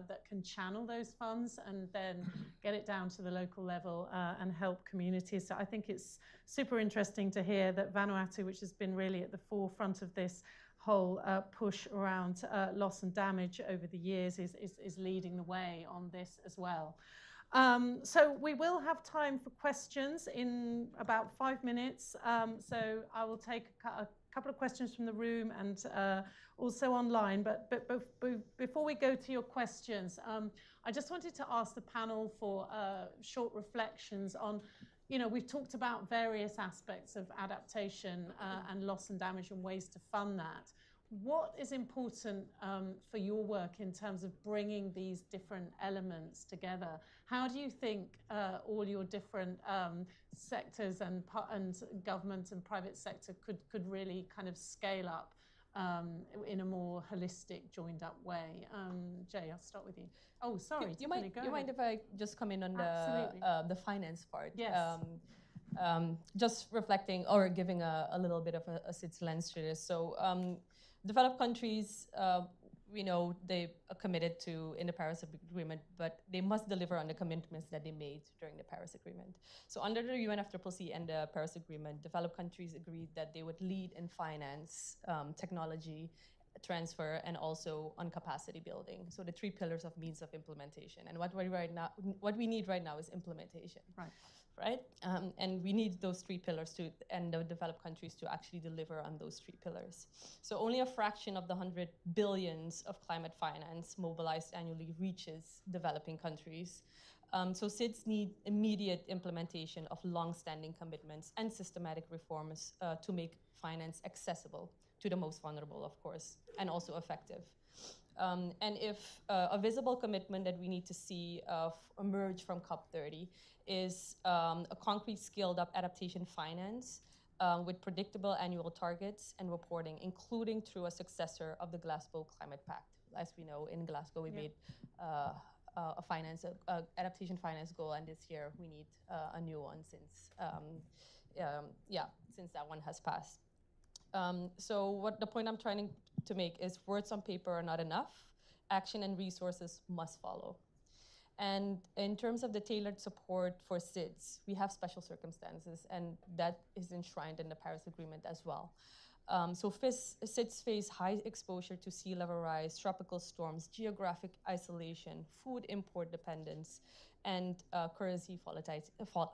that can channel those funds and then get it down to the local level and help communities. So I think it's super interesting to hear that Vanuatu, which has been really at the forefront of this whole push around loss and damage over the years, is leading the way on this as well. So we will have time for questions in about 5 minutes. So I will take a couple of questions from the room and also online. But before we go to your questions, I just wanted to ask the panel for short reflections on, we've talked about various aspects of adaptation and loss and damage and ways to fund that. What is important for your work in terms of bringing these different elements together? How do you think all your different sectors and government and private sector could really kind of scale up in a more holistic, joined up way? Jay, I'll start with you. Oh, sorry. You mind if I just come in on the finance part? Yes. Just reflecting or giving a little bit of a SIDS lens to this. So developed countries, we know they are committed to in the Paris Agreement, but they must deliver on the commitments that they made during the Paris Agreement. So under the UNFCCC and the Paris Agreement, developed countries agreed that they would lead in finance, technology transfer, and also on capacity building. So the 3 pillars of means of implementation. And what we need right now is implementation. Right? And we need those 3 pillars and the developed countries to actually deliver on those 3 pillars. So only a fraction of the 100 billions of climate finance mobilized annually reaches developing countries. So SIDS need immediate implementation of long-standing commitments and systematic reforms to make finance accessible to the most vulnerable, of course, and also effective. And if a visible commitment that we need to see emerge from COP30 is a concrete scaled-up adaptation finance with predictable annual targets and reporting, including through a successor of the Glasgow Climate Pact. As we know, in Glasgow, we made a adaptation finance goal, and this year we need a new one since that one has passed. So what the point I'm trying to make is words on paper are not enough. Action and resources must follow. And in terms of the tailored support for SIDS, we have special circumstances, and that is enshrined in the Paris Agreement as well. So SIDS face high exposure to sea level rise, tropical storms, geographic isolation, food import dependence, and currency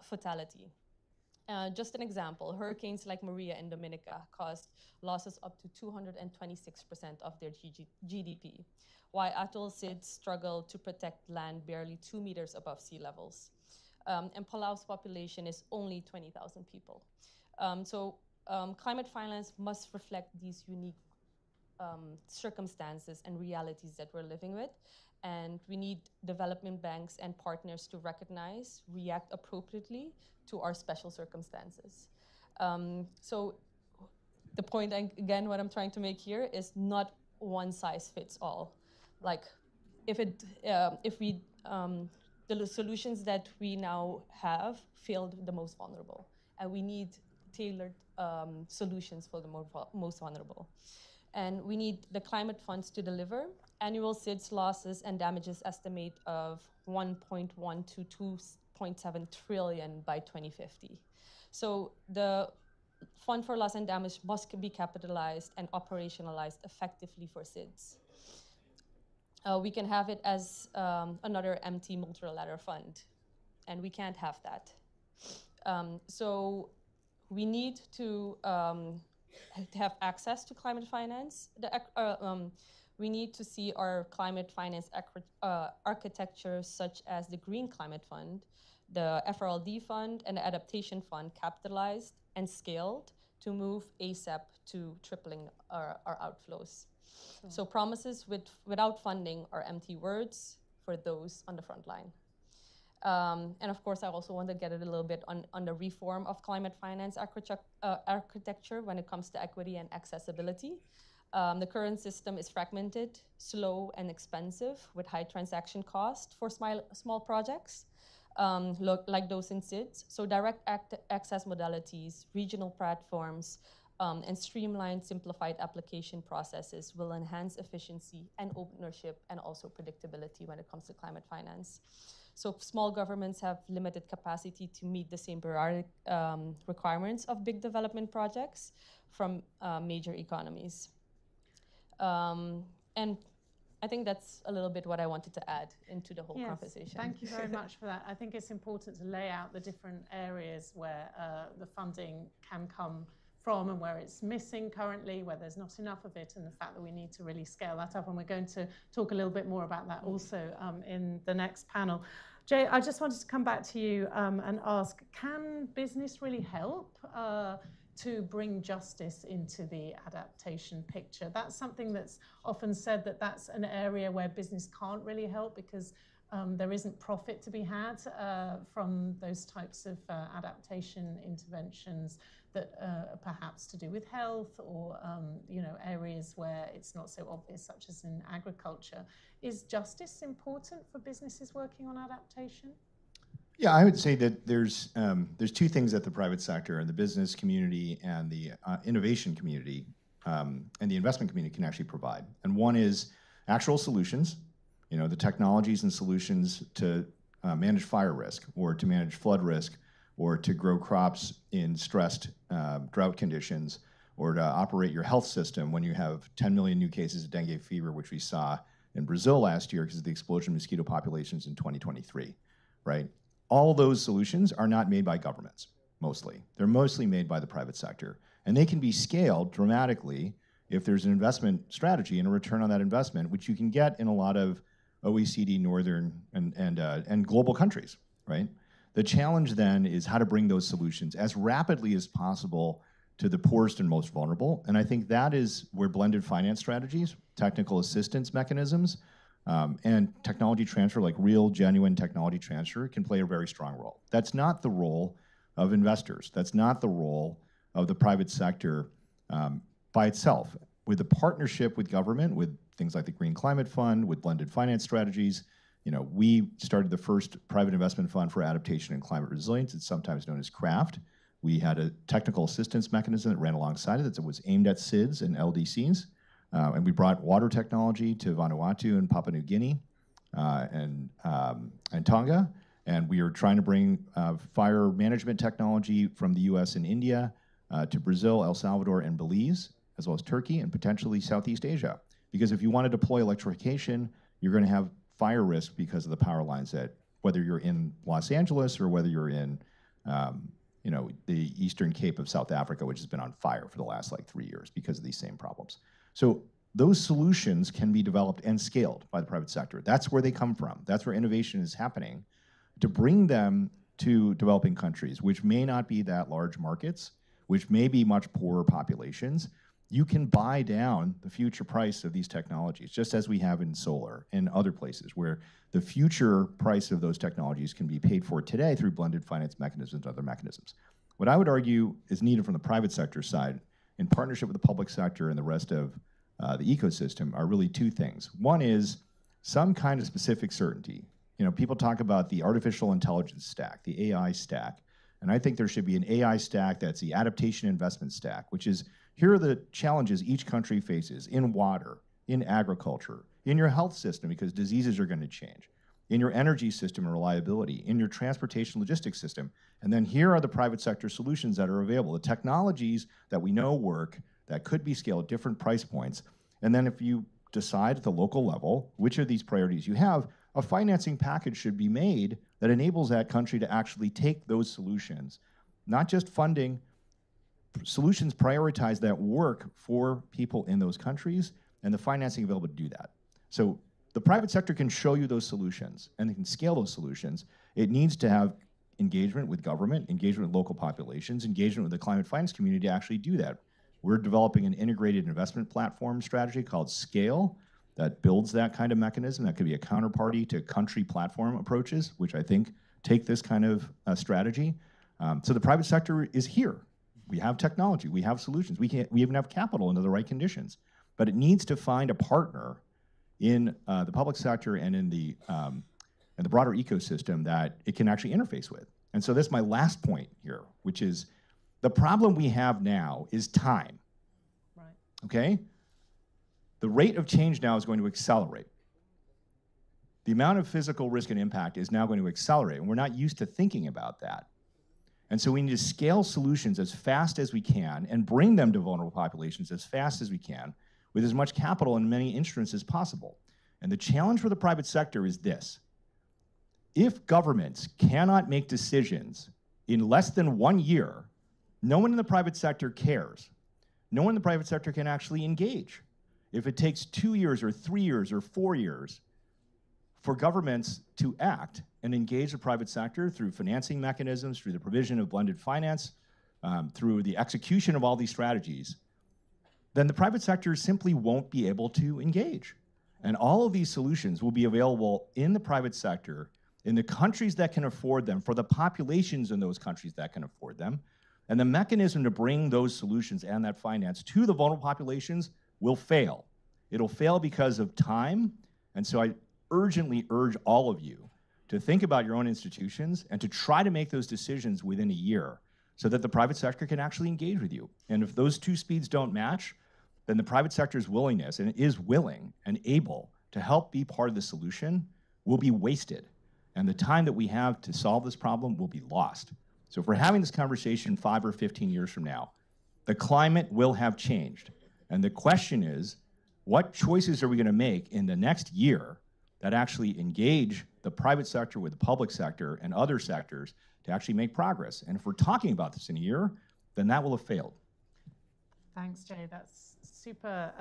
fatality. Just an example, hurricanes like Maria in Dominica caused losses up to 226% of their GDP, while atoll SIDS struggle to protect land barely 2 meters above sea levels. And Palau's population is only 20,000 people. So climate finance must reflect these unique circumstances and realities that we're living with, and we need development banks and partners to recognize, react appropriately to our special circumstances. So the point, again, what I'm trying to make here is not one size fits all. Like, the solutions that we now have failed the most vulnerable, and we need tailored solutions for the most vulnerable. And we need the climate funds to deliver annual SIDS losses and damages estimate of 1.1 to 2.7 trillion by 2050. So the Fund for Loss and Damage must be capitalized and operationalized effectively for SIDS. We can have it as another empty multilateral fund, and we can't have that. So we need to have access to climate finance. We need to see our climate finance architecture, such as the Green Climate Fund, the FRLD Fund, and the Adaptation Fund, capitalized and scaled to move ASAP to tripling our outflows. Sure. So promises without funding are empty words for those on the front line. And of course, I also want to get it a little bit on the reform of climate finance architecture when it comes to equity and accessibility. The current system is fragmented, slow, and expensive with high transaction cost for small projects, like those in SIDS. So direct access modalities, regional platforms, and streamlined, simplified application processes will enhance efficiency and ownership and also predictability when it comes to climate finance. So small governments have limited capacity to meet the same bureaucratic requirements of big development projects from major economies. And I think that's a little bit what I wanted to add into the whole conversation. Thank you very much for that. I think it's important to lay out the different areas where the funding can come from and where it's missing currently, where there's not enough of it, and the fact that we need to really scale that up. And we're going to talk a little bit more about that also in the next panel. Jay, I just wanted to come back to you and ask, can business really help to bring justice into the adaptation picture? That's something that's often said, that that's an area where business can't really help because there isn't profit to be had from those types of adaptation interventions that are perhaps to do with health or areas where it's not so obvious, such as in agriculture. Is justice important for businesses working on adaptation? Yeah, I would say that there's two things that the private sector and the business community and the innovation community and the investment community can actually provide. And one is actual solutions, the technologies and solutions to manage fire risk or to manage flood risk or to grow crops in stressed drought conditions or to operate your health system when you have 10 million new cases of dengue fever, which we saw in Brazil last year because of the explosion of mosquito populations in 2023, right? All those solutions are not made by governments, mostly. They're mostly made by the private sector. And they can be scaled dramatically if there's an investment strategy and a return on that investment, which you can get in a lot of OECD, northern, and global countries, right? The challenge then is how to bring those solutions as rapidly as possible to the poorest and most vulnerable. And I think that is where blended finance strategies, technical assistance mechanisms, and technology transfer, like real, genuine technology transfer, can play a very strong role. That's not the role of investors. That's not the role of the private sector by itself. With a partnership with government, with things like the Green Climate Fund, with blended finance strategies, we started the first private investment fund for adaptation and climate resilience. It's sometimes known as CRAFT. We had a technical assistance mechanism that ran alongside it that was aimed at SIDS and LDCs. And we brought water technology to Vanuatu and Papua New Guinea and Tonga. And we are trying to bring fire management technology from the US and India to Brazil, El Salvador, and Belize, as well as Turkey and potentially Southeast Asia. Because if you want to deploy electrification, you're going to have fire risk because of the power lines that, whether you're in Los Angeles or whether you're in the Eastern Cape of South Africa, which has been on fire for the last 3 years because of these same problems. So those solutions can be developed and scaled by the private sector. That's where they come from. That's where innovation is happening. To bring them to developing countries, which may not be that large markets, which may be much poorer populations, you can buy down the future price of these technologies, just as we have in solar and other places where the future price of those technologies can be paid for today through blended finance mechanisms and other mechanisms. What I would argue is needed from the private sector side, in partnership with the public sector and the rest of the ecosystem, are really two things. One is some kind of specific certainty. You know, people talk about the artificial intelligence stack, the AI stack, and I think there should be an AI stack that's the adaptation investment stack, which is, here are the challenges each country faces in water, in agriculture, in your health system, because diseases are going to change, in your energy system and reliability, in your transportation logistics system. And then here are the private sector solutions that are available, the technologies that we know work, that could be scaled at different price points. And then if you decide at the local level which of these priorities you have, a financing package should be made that enables that country to actually take those solutions, not just funding, solutions prioritize that work for people in those countries and the financing available to do that. So the private sector can show you those solutions and they can scale those solutions. It needs to have engagement with government, engagement with local populations, engagement with the climate finance community to actually do that. We're developing an integrated investment platform strategy called Scale that builds that kind of mechanism. That could be a counterparty to country platform approaches, which I think take this kind of strategy. So the private sector is here. We have technology, we have solutions, we even have capital under the right conditions. But it needs to find a partner in the public sector and in the broader ecosystem that it can actually interface with. And so this is my last point here, which is the problem we have now is time. Right. Okay? The rate of change now is going to accelerate. The amount of physical risk and impact is now going to accelerate, and we're not used to thinking about that. And so we need to scale solutions as fast as we can and bring them to vulnerable populations as fast as we can with as much capital and many instruments as possible. And the challenge for the private sector is this. If governments cannot make decisions in less than 1 year, no one in the private sector cares. No one in the private sector can actually engage. If it takes 2 years or 3 years or 4 years for governments to act and engage the private sector through financing mechanisms, through the provision of blended finance, through the execution of all these strategies, then the private sector simply won't be able to engage. And all of these solutions will be available in the private sector, in the countries that can afford them, for the populations in those countries that can afford them. And the mechanism to bring those solutions and that finance to the vulnerable populations will fail. It'll fail because of time. And so I urgently urge all of you to think about your own institutions and to try to make those decisions within a year so that the private sector can actually engage with you. And if those two speeds don't match, then the private sector's willingness, and it is willing and able to help be part of the solution, will be wasted. And the time that we have to solve this problem will be lost. So if we're having this conversation 5 or 15 years from now, the climate will have changed. And the question is, what choices are we going to make in the next year that actually engage the private sector with the public sector and other sectors to actually make progress? And if we're talking about this in a year, then that will have failed. Thanks, Jay. That's super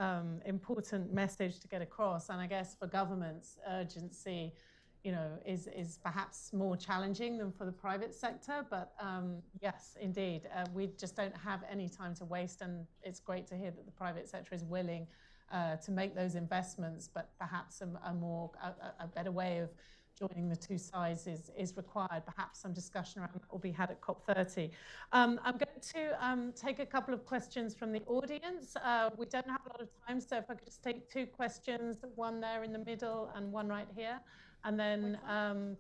important message to get across. And I guess for governments, urgency, you know, is perhaps more challenging than for the private sector. But yes, indeed, we just don't have any time to waste. And it's great to hear that the private sector is willing to make those investments, but perhaps a better way of joining the two sides is required. Perhaps some discussion around that will be had at COP30. I'm going to take a couple of questions from the audience. We don't have a lot of time, so if I could just take 2 questions, one there in the middle and one right here. And then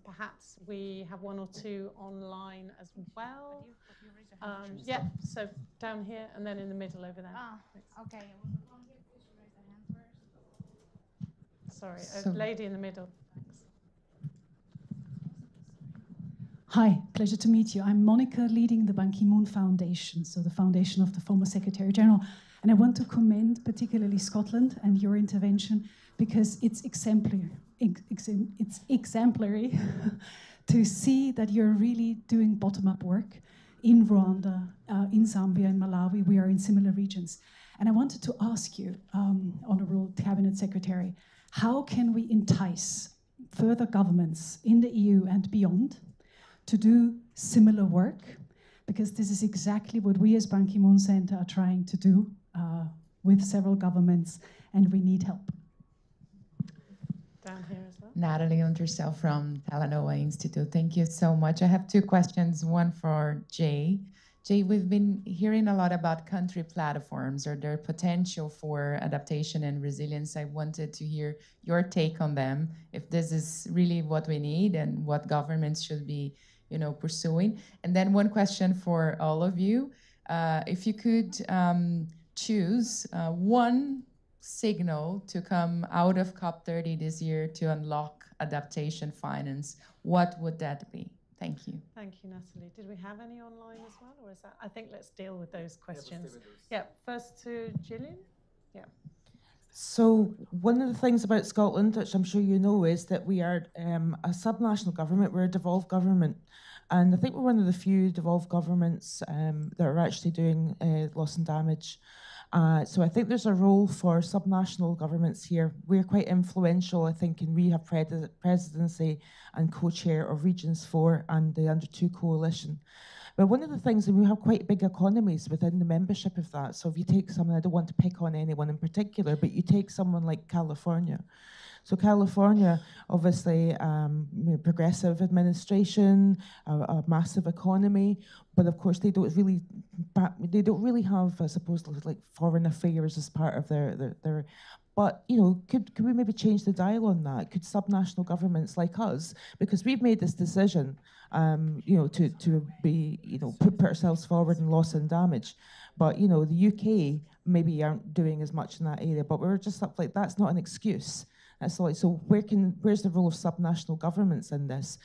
perhaps we have 1 or 2 online as well. Yeah, so down here and then in the middle over there. Okay. Sorry, a lady in the middle. Thanks. Hi, pleasure to meet you. I'm Monica, leading the Ban Ki-moon Foundation, so the foundation of the former Secretary General. And I want to commend particularly Scotland and your intervention because it's exemplary. It's exemplary to see that you're really doing bottom-up work in Rwanda, in Zambia, in Malawi. We are in similar regions. And I wanted to ask you, Honourable Cabinet Secretary, how can we entice further governments in the EU and beyond to do similar work? Because this is exactly what we as Ban Ki-moon Center are trying to do with several governments, and we need help. Down here as well. Natalie Untersell from Talanoa Institute. Thank you so much. I have two questions, one for Jay. Jay, we've been hearing a lot about country platforms or their potential for adaptation and resilience. I wanted to hear your take on them, if this is really what we need and what governments should be, pursuing. And then one question for all of you. If you could choose one signal to come out of COP30 this year to unlock adaptation finance, what would that be? Thank you. Thank you, Natalie. Did we have any online as well, or is that? I think let's deal with those questions. Yeah, first to Gillian. Yeah. So one of the things about Scotland, which I'm sure you know, is that we are a subnational government. We're a devolved government. And I think we're one of the few devolved governments that are actually doing loss and damage. So I think there's a role for subnational governments here. We're quite influential, I think, and we have presidency and co-chair of Regions 4 and the Under 2 Coalition. But one of the things, and we have quite big economies within the membership of that. So if you take someone, I don't want to pick on anyone in particular, but you take someone like California. So California, obviously, progressive administration, a massive economy, but of course they don't really have, I suppose, like foreign affairs as part of their. But could we maybe change the dial on that? Could subnational governments like us, because we've made this decision, to be, put ourselves forward in loss and damage, but the UK maybe aren't doing as much in that area. But we're just like, that's not an excuse. So where's the role of subnational governments in this?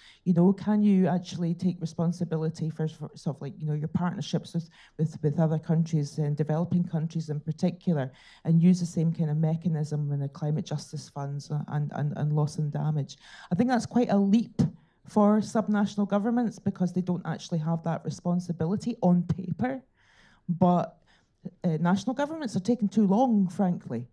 Can you actually take responsibility for sort of like, your partnerships with other countries and developing countries in particular, and use the same kind of mechanism in the climate justice funds and loss and damage? I think that's quite a leap for subnational governments because they don't actually have that responsibility on paper. But national governments are taking too long, frankly.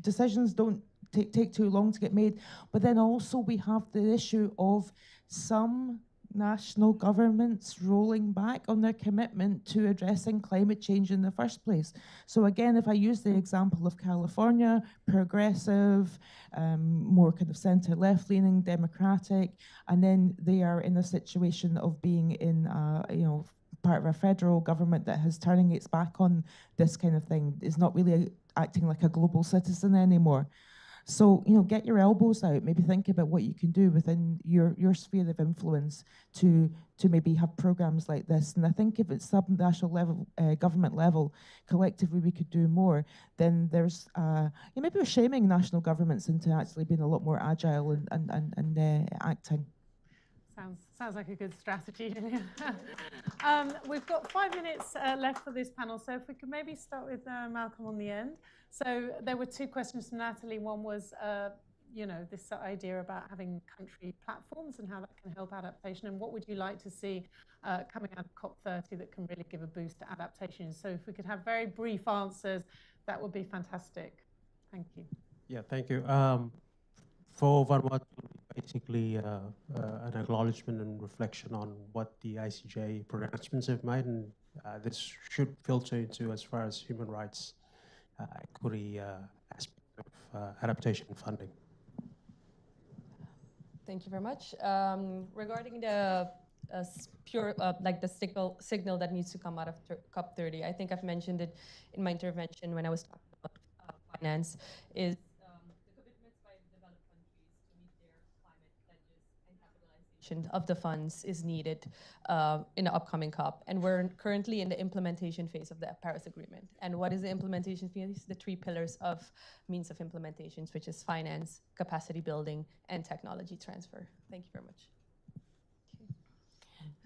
Decisions don't take too long to get made. But then also we have the issue of some national governments rolling back on their commitment to addressing climate change in the first place. So again, if I use the example of California, progressive, more kind of centre left-leaning, democratic, and then they are in a situation of being in, part of a federal government that is turning its back on this kind of thing, is not really acting like a global citizen anymore. So, get your elbows out, maybe think about what you can do within your sphere of influence to maybe have programs like this. And I think if it's subnational level, government level, collectively we could do more, then there's, maybe we're shaming national governments into actually being a lot more agile and acting. Sounds like a good strategy, Julia. We've got 5 minutes left for this panel, so if we could maybe start with Malcolm on the end. So there were two questions from Natalie. One was, this idea about having country platforms and how that can help adaptation, and what would you like to see coming out of COP30 that can really give a boost to adaptation? So if we could have very brief answers, that would be fantastic. Thank you. Yeah, thank you. For Vanuatu, basically an acknowledgement and reflection on what the ICJ pronouncements have made, and this should filter into as far as human rights, equity aspect of adaptation funding. Thank you very much. Regarding the signal that needs to come out of COP30, I think I've mentioned it in my intervention when I was talking about finance, is of the funds is needed in the upcoming COP. And we're currently in the implementation phase of the Paris Agreement. And what is the implementation phase? The 3 pillars of means of implementations, which is finance, capacity building, and technology transfer. Thank you very much.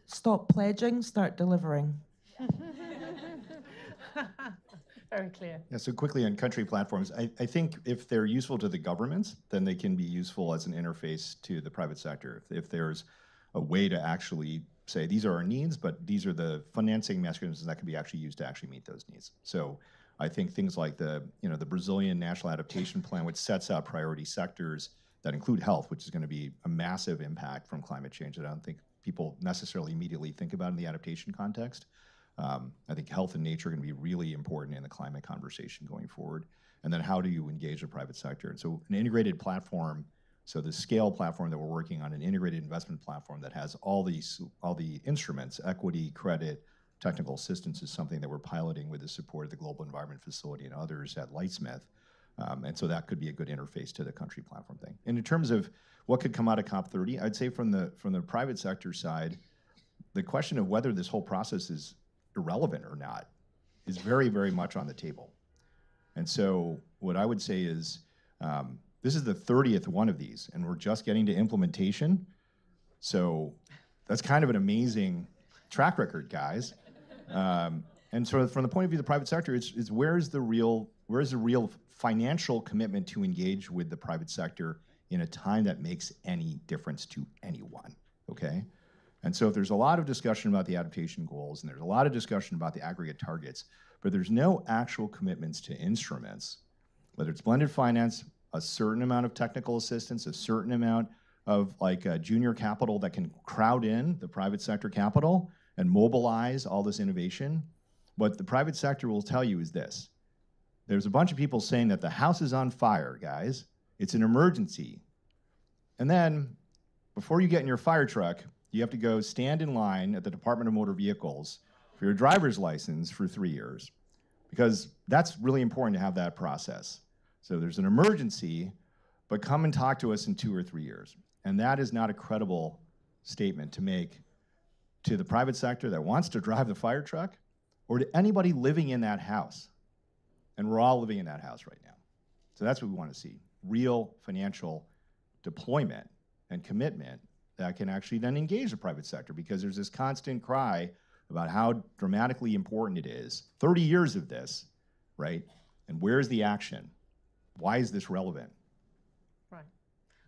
Stop pledging, start delivering. Very clear. Yeah, so quickly on country platforms, I think if they're useful to the governments, then they can be useful as an interface to the private sector. If there's a way to actually say, these are our needs, but these are the financing mechanisms that can be actually used to actually meet those needs. So I think things like the Brazilian National Adaptation Plan, which sets out priority sectors that include health, which is going to be a massive impact from climate change that I don't think people necessarily immediately think about in the adaptation context. I think health and nature are going to be really important in the climate conversation going forward. And then how do you engage the private sector? And so an integrated platform, so the scale platform that we're working on, an integrated investment platform that has all the instruments, equity, credit, technical assistance, is something that we're piloting with the support of the Global Environment Facility and others at Lightsmith. And so that could be a good interface to the country platform thing. And in terms of what could come out of COP30, I'd say from the private sector side, the question of whether this whole process is irrelevant or not is very, very much on the table. And so what I would say is, this is the 30th one of these, and we're just getting to implementation. So that's kind of an amazing track record, guys. And so from the point of view of the private sector, it's where's the real financial commitment to engage with the private sector in a time that makes any difference to anyone, okay? And so if there's a lot of discussion about the adaptation goals, and there's a lot of discussion about the aggregate targets, but there's no actual commitments to instruments, whether it's blended finance, a certain amount of technical assistance, a certain amount of junior capital that can crowd in the private sector capital and mobilize all this innovation. What the private sector will tell you is this: there's a bunch of people saying that the house is on fire, guys. It's an emergency. And then before you get in your fire truck, you have to go stand in line at the Department of Motor Vehicles for your driver's license for 3 years, because that's really important to have that process. So there's an emergency, but come and talk to us in 2 or 3 years. And that is not a credible statement to make to the private sector that wants to drive the fire truck, or to anybody living in that house. And we're all living in that house right now. So that's what we want to see: real financial deployment and commitment that can actually then engage the private sector, because there's this constant cry about how dramatically important it is. 30 years of this, right? And where's the action? Why is this relevant? Right.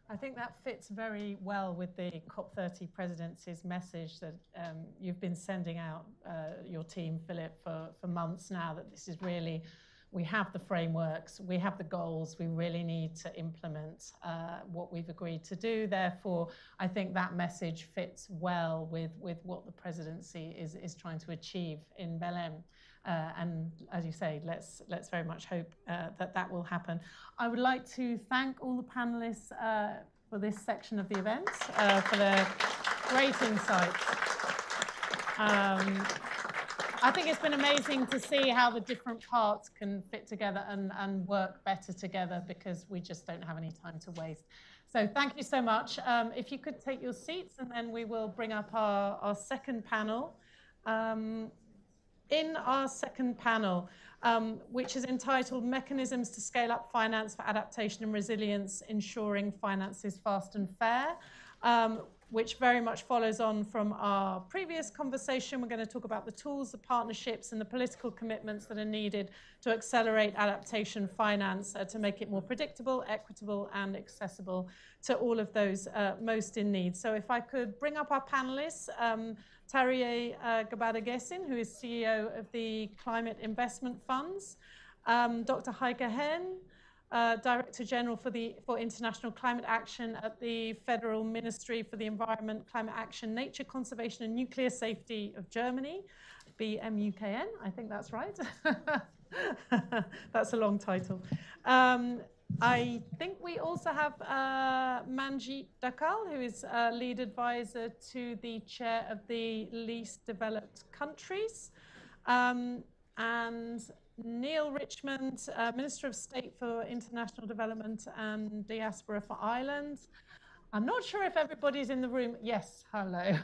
I think that fits very well with the COP30 presidency's message that you've been sending out, your team, Philip, for months now, that this is really, we have the frameworks, we have the goals, we really need to implement what we've agreed to do. Therefore, I think that message fits well with what the presidency is trying to achieve in Belém. And as you say, let's very much hope that will happen. I would like to thank all the panelists for this section of the event, for their great insights. I think it's been amazing to see how the different parts can fit together and work better together, because we just don't have any time to waste. So thank you so much. If you could take your seats, and then we will bring up our second panel. In our second panel, which is entitled Mechanisms to Scale Up Finance for Adaptation and Resilience, Ensuring Finance is Fast and Fair, which very much follows on from our previous conversation. We're going to talk about the tools, the partnerships, and the political commitments that are needed to accelerate adaptation finance to make it more predictable, equitable, and accessible to all of those most in need. So if I could bring up our panelists, Tarje Gabadagesin, who is CEO of the Climate Investment Funds, Dr. Heike Henn, Director General for International Climate Action at the Federal Ministry for the Environment, Climate Action, Nature Conservation and Nuclear Safety of Germany, BMUKN, I think that's right. That's a long title. I think we also have Manjit Dakal, who is lead advisor to the chair of the least developed countries, and Neil Richmond, Minister of State for International Development and Diaspora for Ireland. I'm not sure if everybody's in the room. Yes, hello.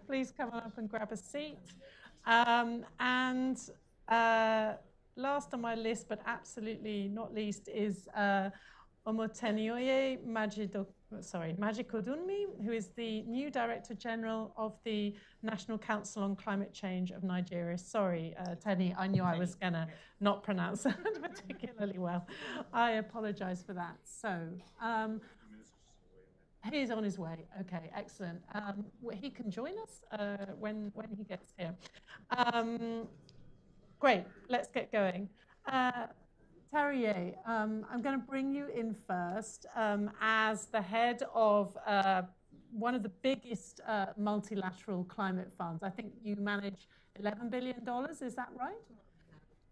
Please come up and grab a seat. Last on my list, but absolutely not least, is Omotenioye Magikodunmi, who is the new Director General of the National Council on Climate Change of Nigeria. Sorry, Tenny, I knew I was going to not pronounce that particularly well. I apologize for that. So he's on his way. Okay, excellent. He can join us when he gets here. Great, let's get going. Tarje, I'm going to bring you in first as the head of one of the biggest multilateral climate funds. I think you manage $11 billion, is that right?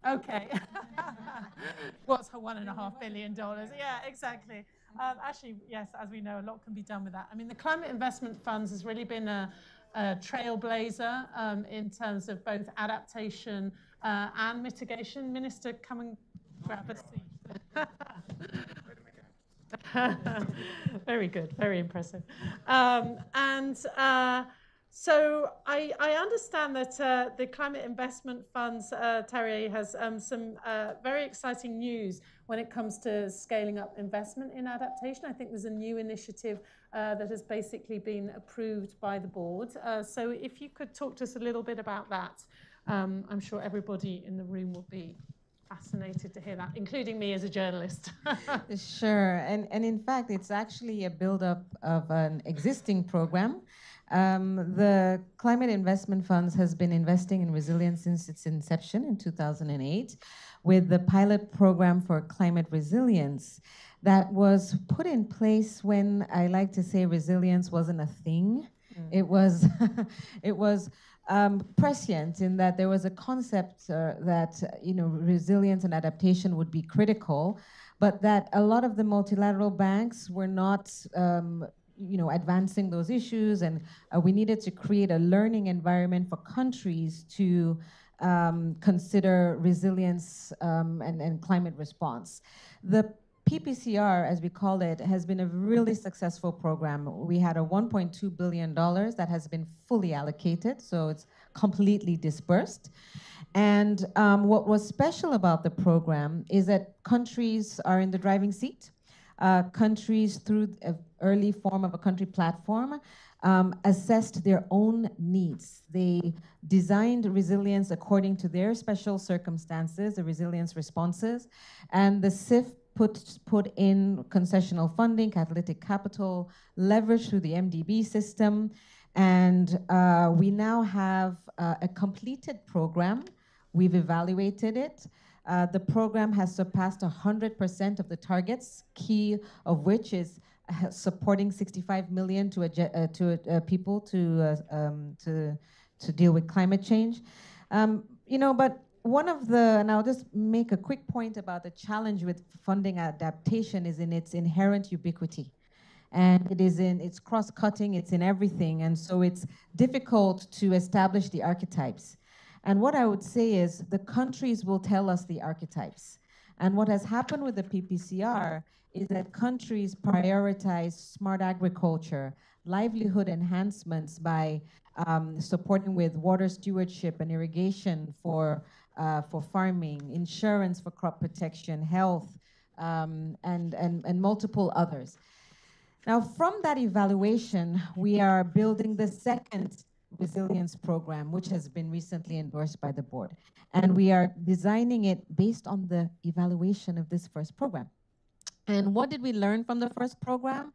Okay. What's her $1.5 billion? Yeah, exactly. Actually, yes, as we know, a lot can be done with that. I mean, the Climate Investment Funds has really been a trailblazer in terms of both adaptation and mitigation. Minister, come and grab a seat. Very good, very impressive. So I understand that the Climate Investment Funds, Terry, has some very exciting news when it comes to scaling up investment in adaptation. I think there's a new initiative that has basically been approved by the board. So if you could talk to us a little bit about that, I'm sure everybody in the room will be fascinated to hear that, including me as a journalist. Sure, and in fact, it's actually a buildup of an existing program. The Climate Investment Funds has been investing in resilience since its inception in 2008 with the pilot program for climate resilience that was put in place when, I like to say, resilience wasn't a thing. It was, it was prescient in that there was a concept that resilience and adaptation would be critical, but that a lot of the multilateral banks were not advancing those issues, and we needed to create a learning environment for countries to consider resilience and climate response. The PPCR, as we call it, has been a really successful program. We had a $1.2 billion that has been fully allocated, so it's completely dispersed. And what was special about the program is that countries are in the driving seat. Countries, through an early form of a country platform, assessed their own needs. They designed resilience according to their special circumstances, the resilience responses, and the CIF put in concessional funding, catalytic capital, leverage through the MDB system, and we now have a completed program. We've evaluated it. The program has surpassed 100% of the targets, key of which is supporting 65 million to people to deal with climate change. But one of the, and I'll just make a quick point about the challenge with funding adaptation is in its inherent ubiquity. And it's cross-cutting, it's in everything, and so it's difficult to establish the archetypes. And what I would say is the countries will tell us the archetypes. And what has happened with the PPCR is that countries prioritize smart agriculture, livelihood enhancements by supporting with water stewardship and irrigation for farming, insurance for crop protection, health, and multiple others. Now, from that evaluation, we are building the second resilience program, which has been recently endorsed by the board. And we are designing it based on the evaluation of this first program. And what did we learn from the first program?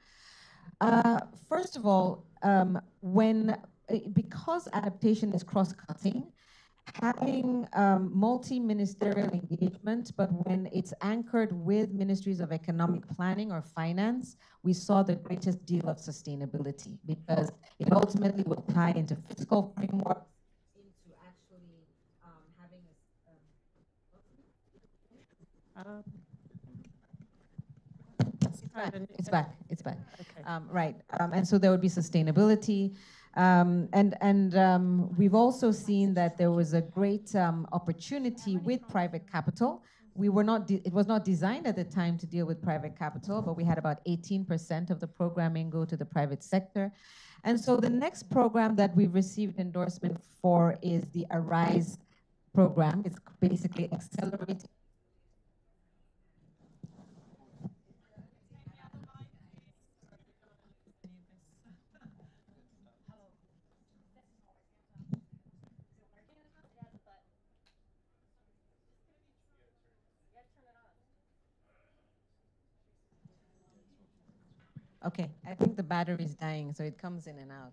First of all, because adaptation is cross-cutting, having multi-ministerial engagement, but when it's anchored with ministries of economic planning or finance, we saw the greatest deal of sustainability because it ultimately will tie into fiscal framework, into actually having a... It's back. Okay. Right. And so there would be sustainability. We've also seen that there was a great opportunity with private capital. It was not designed at the time to deal with private capital, but we had about 18% of the programming go to the private sector. And so the next program that we've received endorsement for is the ARISE program. It's basically accelerating. Okay, I think the battery is dying, so it comes in and out.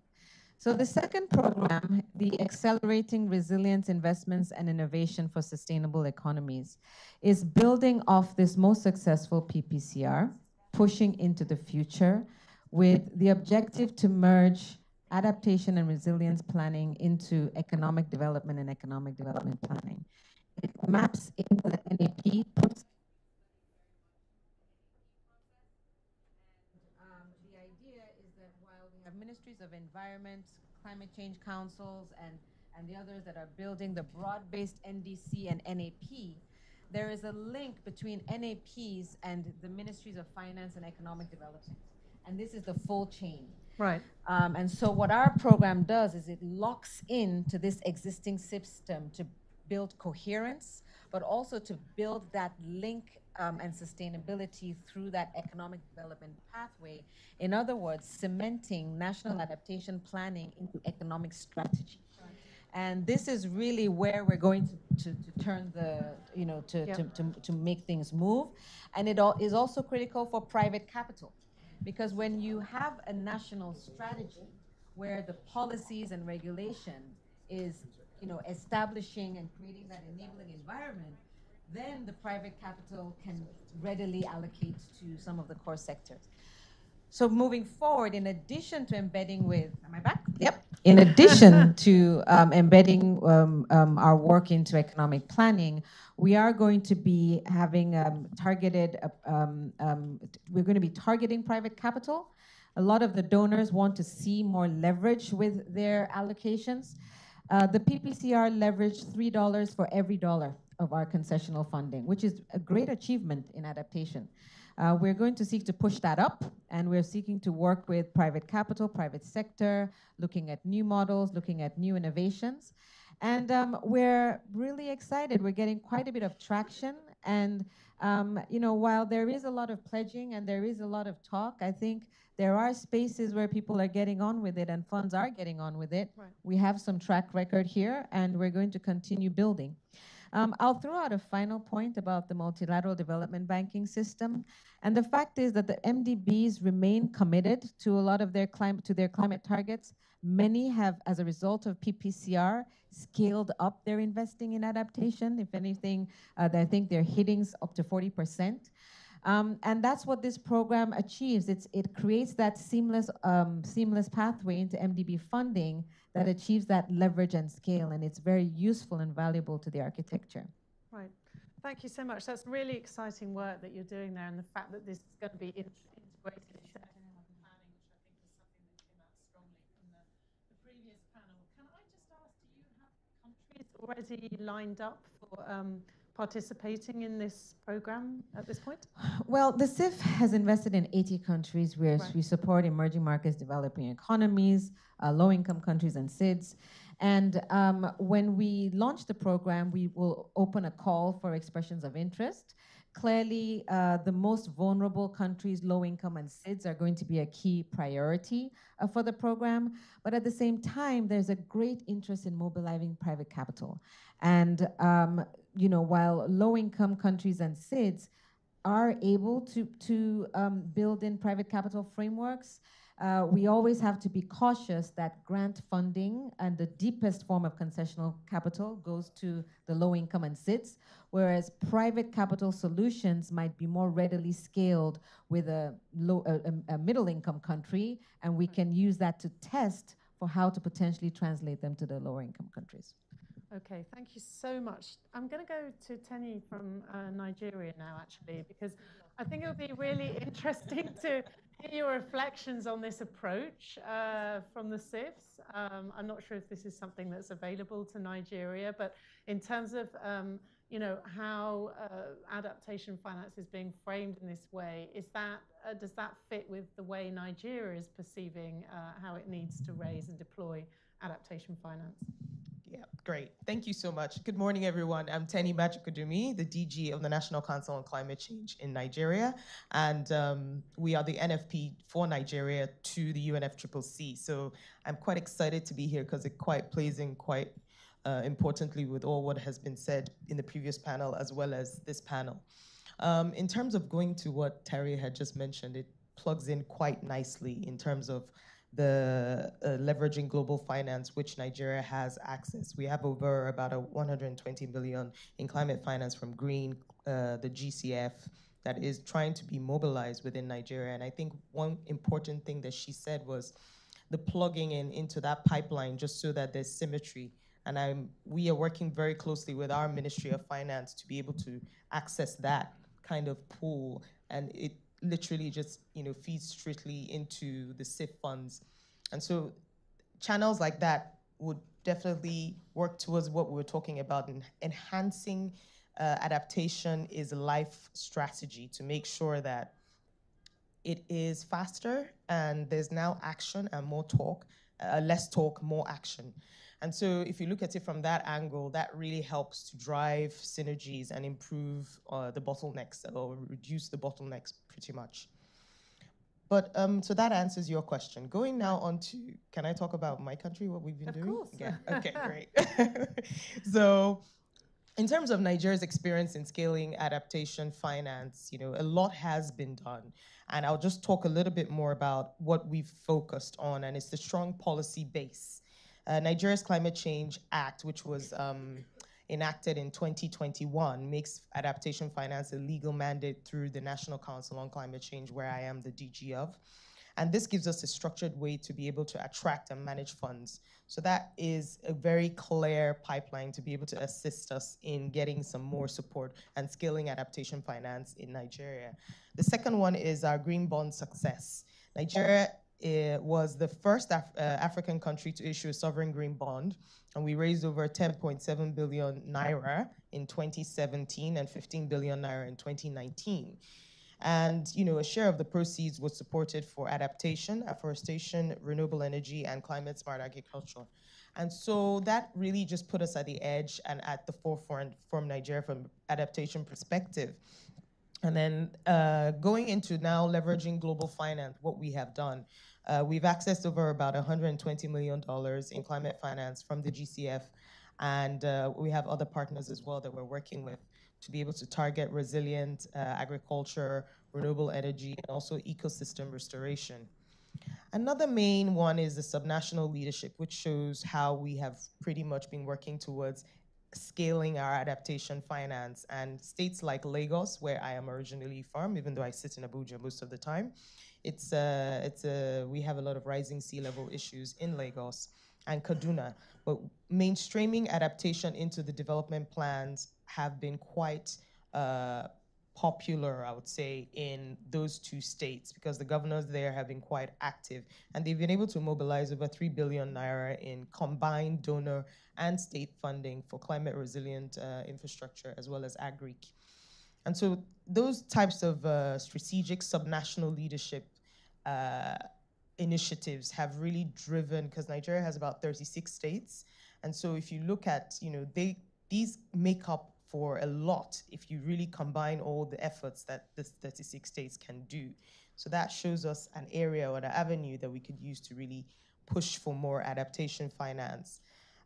So the second program, the Accelerating Resilience Investments and Innovation for Sustainable Economies, is building off this most successful PPCR, pushing into the future with the objective to merge adaptation and resilience planning into economic development and economic development planning. It maps into the NAP process. The idea is that while we have ministries of environment, climate change councils, and the others that are building the broad-based NDC and NAP, there is a link between NAPs and the ministries of finance and economic development. And this is the full chain. Right. And so what our program does is it locks into this existing system to build coherence, but also to build that link and sustainability through that economic development pathway. In other words, cementing national adaptation planning into economic strategy. And this is really where we're going to turn the, to make things move. And it is also critical for private capital, because when you have a national strategy where the policies and regulation is, establishing and creating that enabling environment, then the private capital can readily allocate to some of the core sectors. So moving forward, in addition to embedding with, am I back? Yep. In addition to embedding our work into economic planning, we are going to be having targeted, we're going to be targeting private capital. A lot of the donors want to see more leverage with their allocations. The PPCR leveraged $3 for every dollar of our concessional funding, which is a great achievement in adaptation. We're going to seek to push that up, and we're seeking to work with private capital, private sector, looking at new models, looking at new innovations. And we're really excited. We're getting quite a bit of traction. And while there is a lot of pledging and there is a lot of talk, I think there are spaces where people are getting on with it and funds are getting on with it. Right. We have some track record here, and we're going to continue building. I'll throw out a final point about the multilateral development banking system. And the fact is that the MDBs remain committed to a lot of their climate targets. Many have, as a result of PPCR, scaled up their investing in adaptation. If anything, I think they're hitting up to 40%. And that's what this program achieves. It creates that seamless pathway into MDB funding that achieves that leverage and scale, and it's very useful and valuable to the architecture. Right. Thank you so much. That's really exciting work that you're doing there, and the fact that this is going to be integrated into economic planning, which I think is something that came out strongly from the previous panel. Can I just ask, do you have countries already lined up for participating in this program at this point? Well, the CIF has invested in 80 countries where we support emerging markets, developing economies, low-income countries, and SIDS. And when we launch the program, we will open a call for expressions of interest. Clearly, the most vulnerable countries, low-income and SIDS, are going to be a key priority for the program. But at the same time, there's a great interest in mobilizing private capital. And while low-income countries and SIDS are able to build in private capital frameworks, we always have to be cautious that grant funding and the deepest form of concessional capital goes to the low-income and SIDS, whereas private capital solutions might be more readily scaled with a middle-income country, and we can use that to test for how to potentially translate them to the lower-income countries. Okay, thank you so much. I'm going to go to Teni from Nigeria now, actually, because I think it'll be really interesting to hear your reflections on this approach from the CIFs. I'm not sure if this is something that's available to Nigeria, but in terms of how adaptation finance is being framed in this way, does that fit with the way Nigeria is perceiving how it needs to raise and deploy adaptation finance? Yeah, great. Thank you so much. Good morning, everyone. I'm Teni Majikudumi, the DG of the National Council on Climate Change in Nigeria. And we are the NFP for Nigeria to the UNFCCC. So I'm quite excited to be here because it quite plays in quite importantly with all what has been said in the previous panel as well as this panel. In terms of going to what Terry had just mentioned, it plugs in quite nicely in terms of the leveraging global finance, which Nigeria has access. We have over about 120 billion in climate finance from green, the GCF, that is trying to be mobilized within Nigeria. And I think one important thing that she said was the plugging into that pipeline just so that there's symmetry. And we are working very closely with our Ministry of Finance to be able to access that kind of pool. And it literally just feeds strictly into the SIF funds. And so channels like that would definitely work towards what we were talking about, in enhancing adaptation is a life strategy to make sure that it is faster and there's now action and more talk, less talk, more action. And so if you look at it from that angle, that really helps to drive synergies and improve the bottlenecks, or reduce the bottlenecks pretty much. But so that answers your question. Going now on to, can I talk about my country, what we've been doing? Of course. Yeah, okay, great. So in terms of Nigeria's experience in scaling adaptation finance, a lot has been done. And I'll just talk a little bit more about what we've focused on, and it's the strong policy base. Nigeria's Climate Change Act, which was enacted in 2021, makes adaptation finance a legal mandate through the National Council on Climate Change, where I am the DG of. And this gives us a structured way to be able to attract and manage funds. So that is a very clear pipeline to be able to assist us in getting some more support and scaling adaptation finance in Nigeria. The second one is our green bond success. Nigeria was the first African country to issue a sovereign green bond, and we raised over 10.7 billion naira in 2017 and 15 billion naira in 2019. And a share of the proceeds was supported for adaptation, afforestation, renewable energy, and climate smart agriculture. And so that really just put us at the edge and at the forefront from Nigeria from adaptation perspective. And then going into now leveraging global finance, what we have done, we've accessed over about $120 million in climate finance from the GCF. And we have other partners as well that we're working with to be able to target resilient agriculture, renewable energy, and also ecosystem restoration. Another main one is the subnational leadership, which shows how we have pretty much been working towards scaling our adaptation finance. And states like Lagos, where I am originally from, even though I sit in Abuja most of the time, we have a lot of rising sea level issues in Lagos and Kaduna. But mainstreaming adaptation into the development plans have been quite popular, I would say, in those two states, because the governors there have been quite active, and they've been able to mobilize over 3 billion naira in combined donor and state funding for climate resilient infrastructure as well as agri. And so those types of strategic subnational leadership initiatives have really driven, because Nigeria has about 36 states. And so if you look at, these make up for a lot if you really combine all the efforts that the 36 states can do. So that shows us an area or an avenue that we could use to really push for more adaptation finance.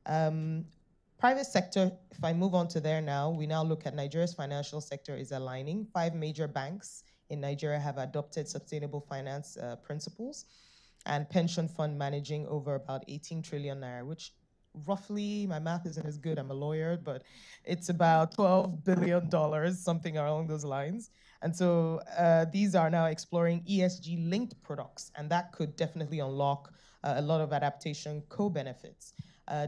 Private sector, if I move on to there now, we now look at Nigeria's financial sector is aligning. 5 major banks in Nigeria have adopted sustainable finance principles, and pension fund managing over about 18 trillion naira, which roughly, my math isn't as good, I'm a lawyer, but it's about $12 billion, something along those lines. And so these are now exploring ESG-linked products, and that could definitely unlock a lot of adaptation co-benefits.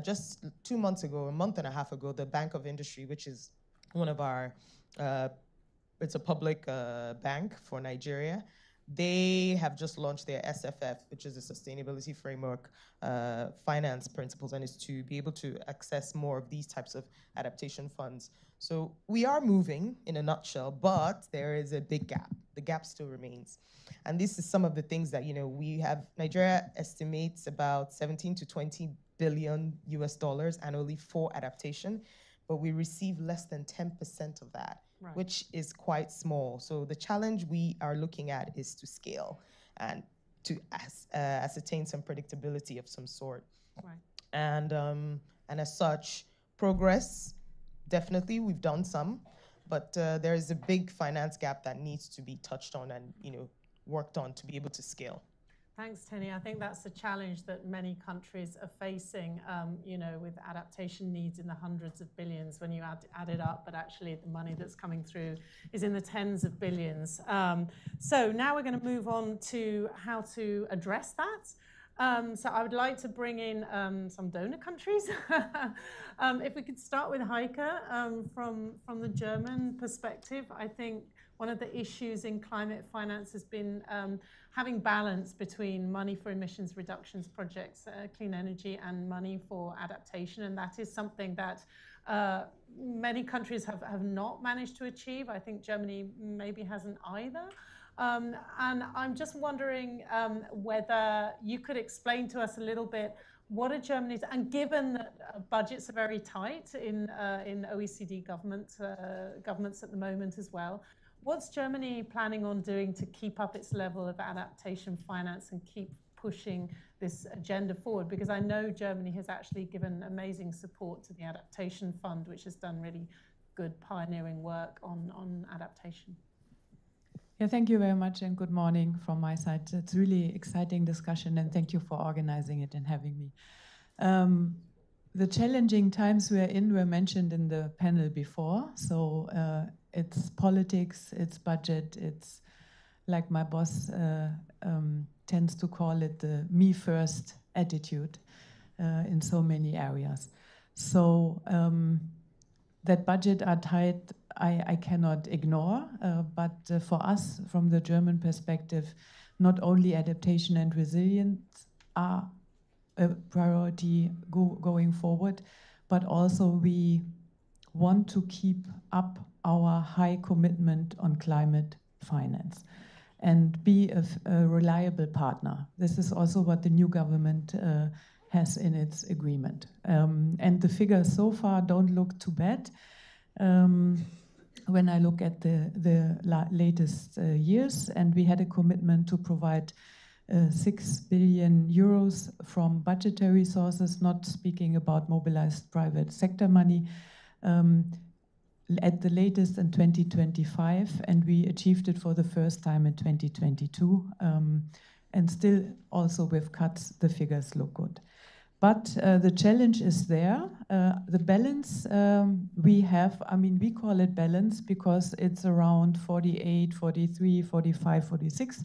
Just 2 months ago, a month and a half ago, the Bank of Industry, which is one of our, it's a public bank for Nigeria, they have just launched their SFF, which is a sustainability framework finance principles, and is to be able to access more of these types of adaptation funds. So we are moving in a nutshell, but there is a big gap. The gap still remains. And this is some of the things that, we have. Nigeria estimates about 17 to 20 billion US dollars annually for adaptation, but we receive less than 10% of that. Right. Which is quite small. So the challenge we are looking at is to scale and to ascertain some predictability of some sort. Right. And as such, progress, definitely we've done some, but there is a big finance gap that needs to be touched on and worked on to be able to scale. Thanks, Tenny. I think that's the challenge that many countries are facing, you know, with adaptation needs in the hundreds of billions when you add it up, but actually the money that's coming through is in the tens of billions. So now we're going to move on to how to address that. So I would like to bring in some donor countries. If we could start with Heike, from the German perspective, I think one of the issues in climate finance has been having balance between money for emissions reductions projects, clean energy, and money for adaptation. And that is something that many countries have not managed to achieve. I think Germany maybe hasn't either. And I'm just wondering whether you could explain to us a little bit what are Germany's, and given that budgets are very tight in OECD governments at the moment as well, what's Germany planning on doing to keep up its level of adaptation finance and keep pushing this agenda forward? Because I know Germany has actually given amazing support to the Adaptation Fund, which has done really good pioneering work on adaptation. Yeah, thank you very much, and good morning from my side. It's really exciting discussion, and thank you for organizing it and having me. The challenging times we're in were mentioned in the panel before. So it's politics, it's budget, it's like my boss tends to call it the me first attitude in so many areas. So that budget are tight, I cannot ignore, but for us, from the German perspective, not only adaptation and resilience are a priority going forward, but also we want to keep up our high commitment on climate finance and be a reliable partner. This is also what the new government has in its agreement. And the figures so far don't look too bad. When I look at the latest years, and we had a commitment to provide 6 billion euros from budgetary sources, not speaking about mobilized private sector money, at the latest in 2025, and we achieved it for the first time in 2022. And still, also with cuts, the figures look good. But the challenge is there. The balance we have, I mean, we call it balance because it's around 48, 43, 45, 46.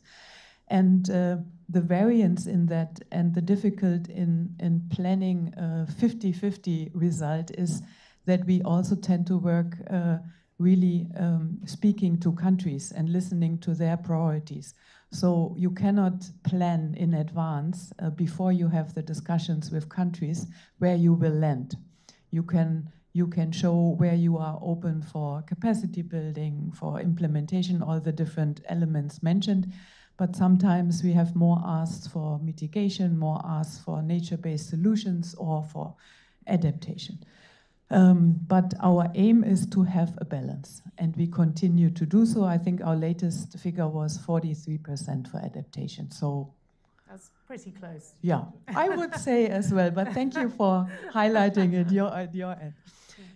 And the variance in that and the difficult in planning 50-50 result is that we also tend to work really speaking to countries and listening to their priorities. So you cannot plan in advance before you have the discussions with countries where you will land. You can show where you are open for capacity building, for implementation, all the different elements mentioned. But sometimes we have more asks for mitigation, more asks for nature-based solutions or for adaptation. But our aim is to have a balance, and we continue to do so. I think our latest figure was 43% for adaptation. So that's pretty close. Yeah, I would say as well, but thank you for highlighting it at your end.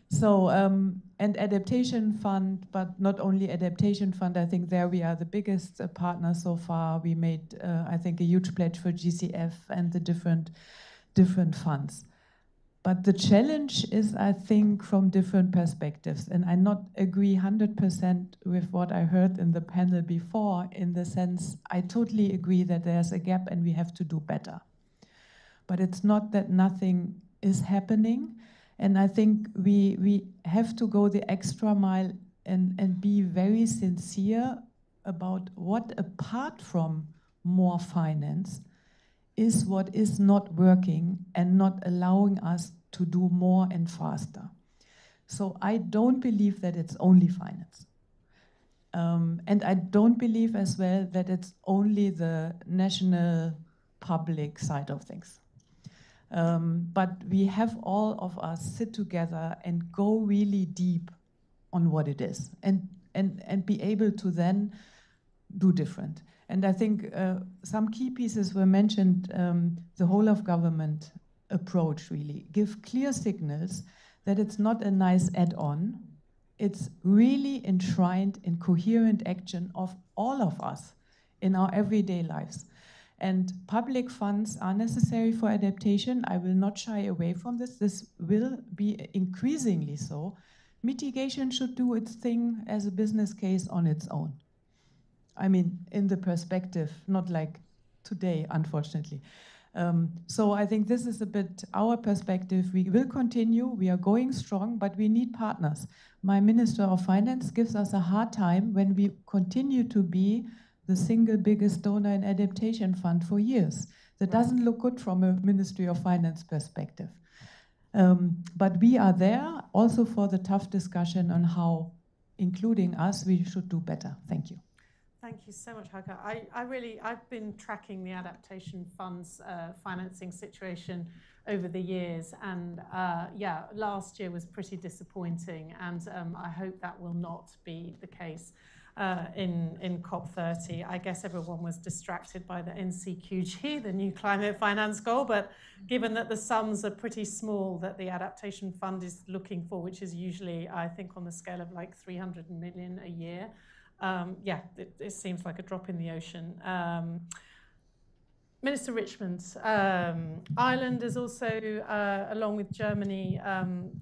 So, and Adaptation Fund, but not only Adaptation Fund, I think there we are the biggest partner so far. We made, I think, a huge pledge for GCF and the different funds. But the challenge is, I think, from different perspectives. And I not agree 100% with what I heard in the panel before, in the sense, I totally agree that there's a gap and we have to do better. But it's not that nothing is happening. And I think we have to go the extra mile and be very sincere about what, apart from more finance, is what is not working and not allowing us to do more and faster. So I don't believe that it's only finance. And I don't believe as well that it's only the national public side of things. But we have all of us sit together and go really deep on what it is and be able to then do different. And I think some key pieces were mentioned, the whole of government approach really. Give clear signals that it's not a nice add-on, it's really enshrined in coherent action of all of us in our everyday lives. And public funds are necessary for adaptation. I will not shy away from this. This will be increasingly so. Mitigation should do its thing as a business case on its own. I mean, in the perspective, not like today, unfortunately. So I think this is a bit our perspective. We will continue, we are going strong, but we need partners. My Minister of Finance gives us a hard time when we continue to be the single biggest donor in adaptation fund for years. That doesn't look good from a Ministry of Finance perspective. But we are there also for the tough discussion on how, including us, we should do better. Thank you. Thank you so much, Heike. I've been tracking the adaptation funds financing situation over the years, and yeah, last year was pretty disappointing, and I hope that will not be the case in COP30. I guess everyone was distracted by the NCQG, the new climate finance goal, but given that the sums are pretty small that the adaptation fund is looking for, which is usually, I think, on the scale of like 300 million a year, yeah, it seems like a drop in the ocean. Minister Richmond, Ireland has also, along with Germany,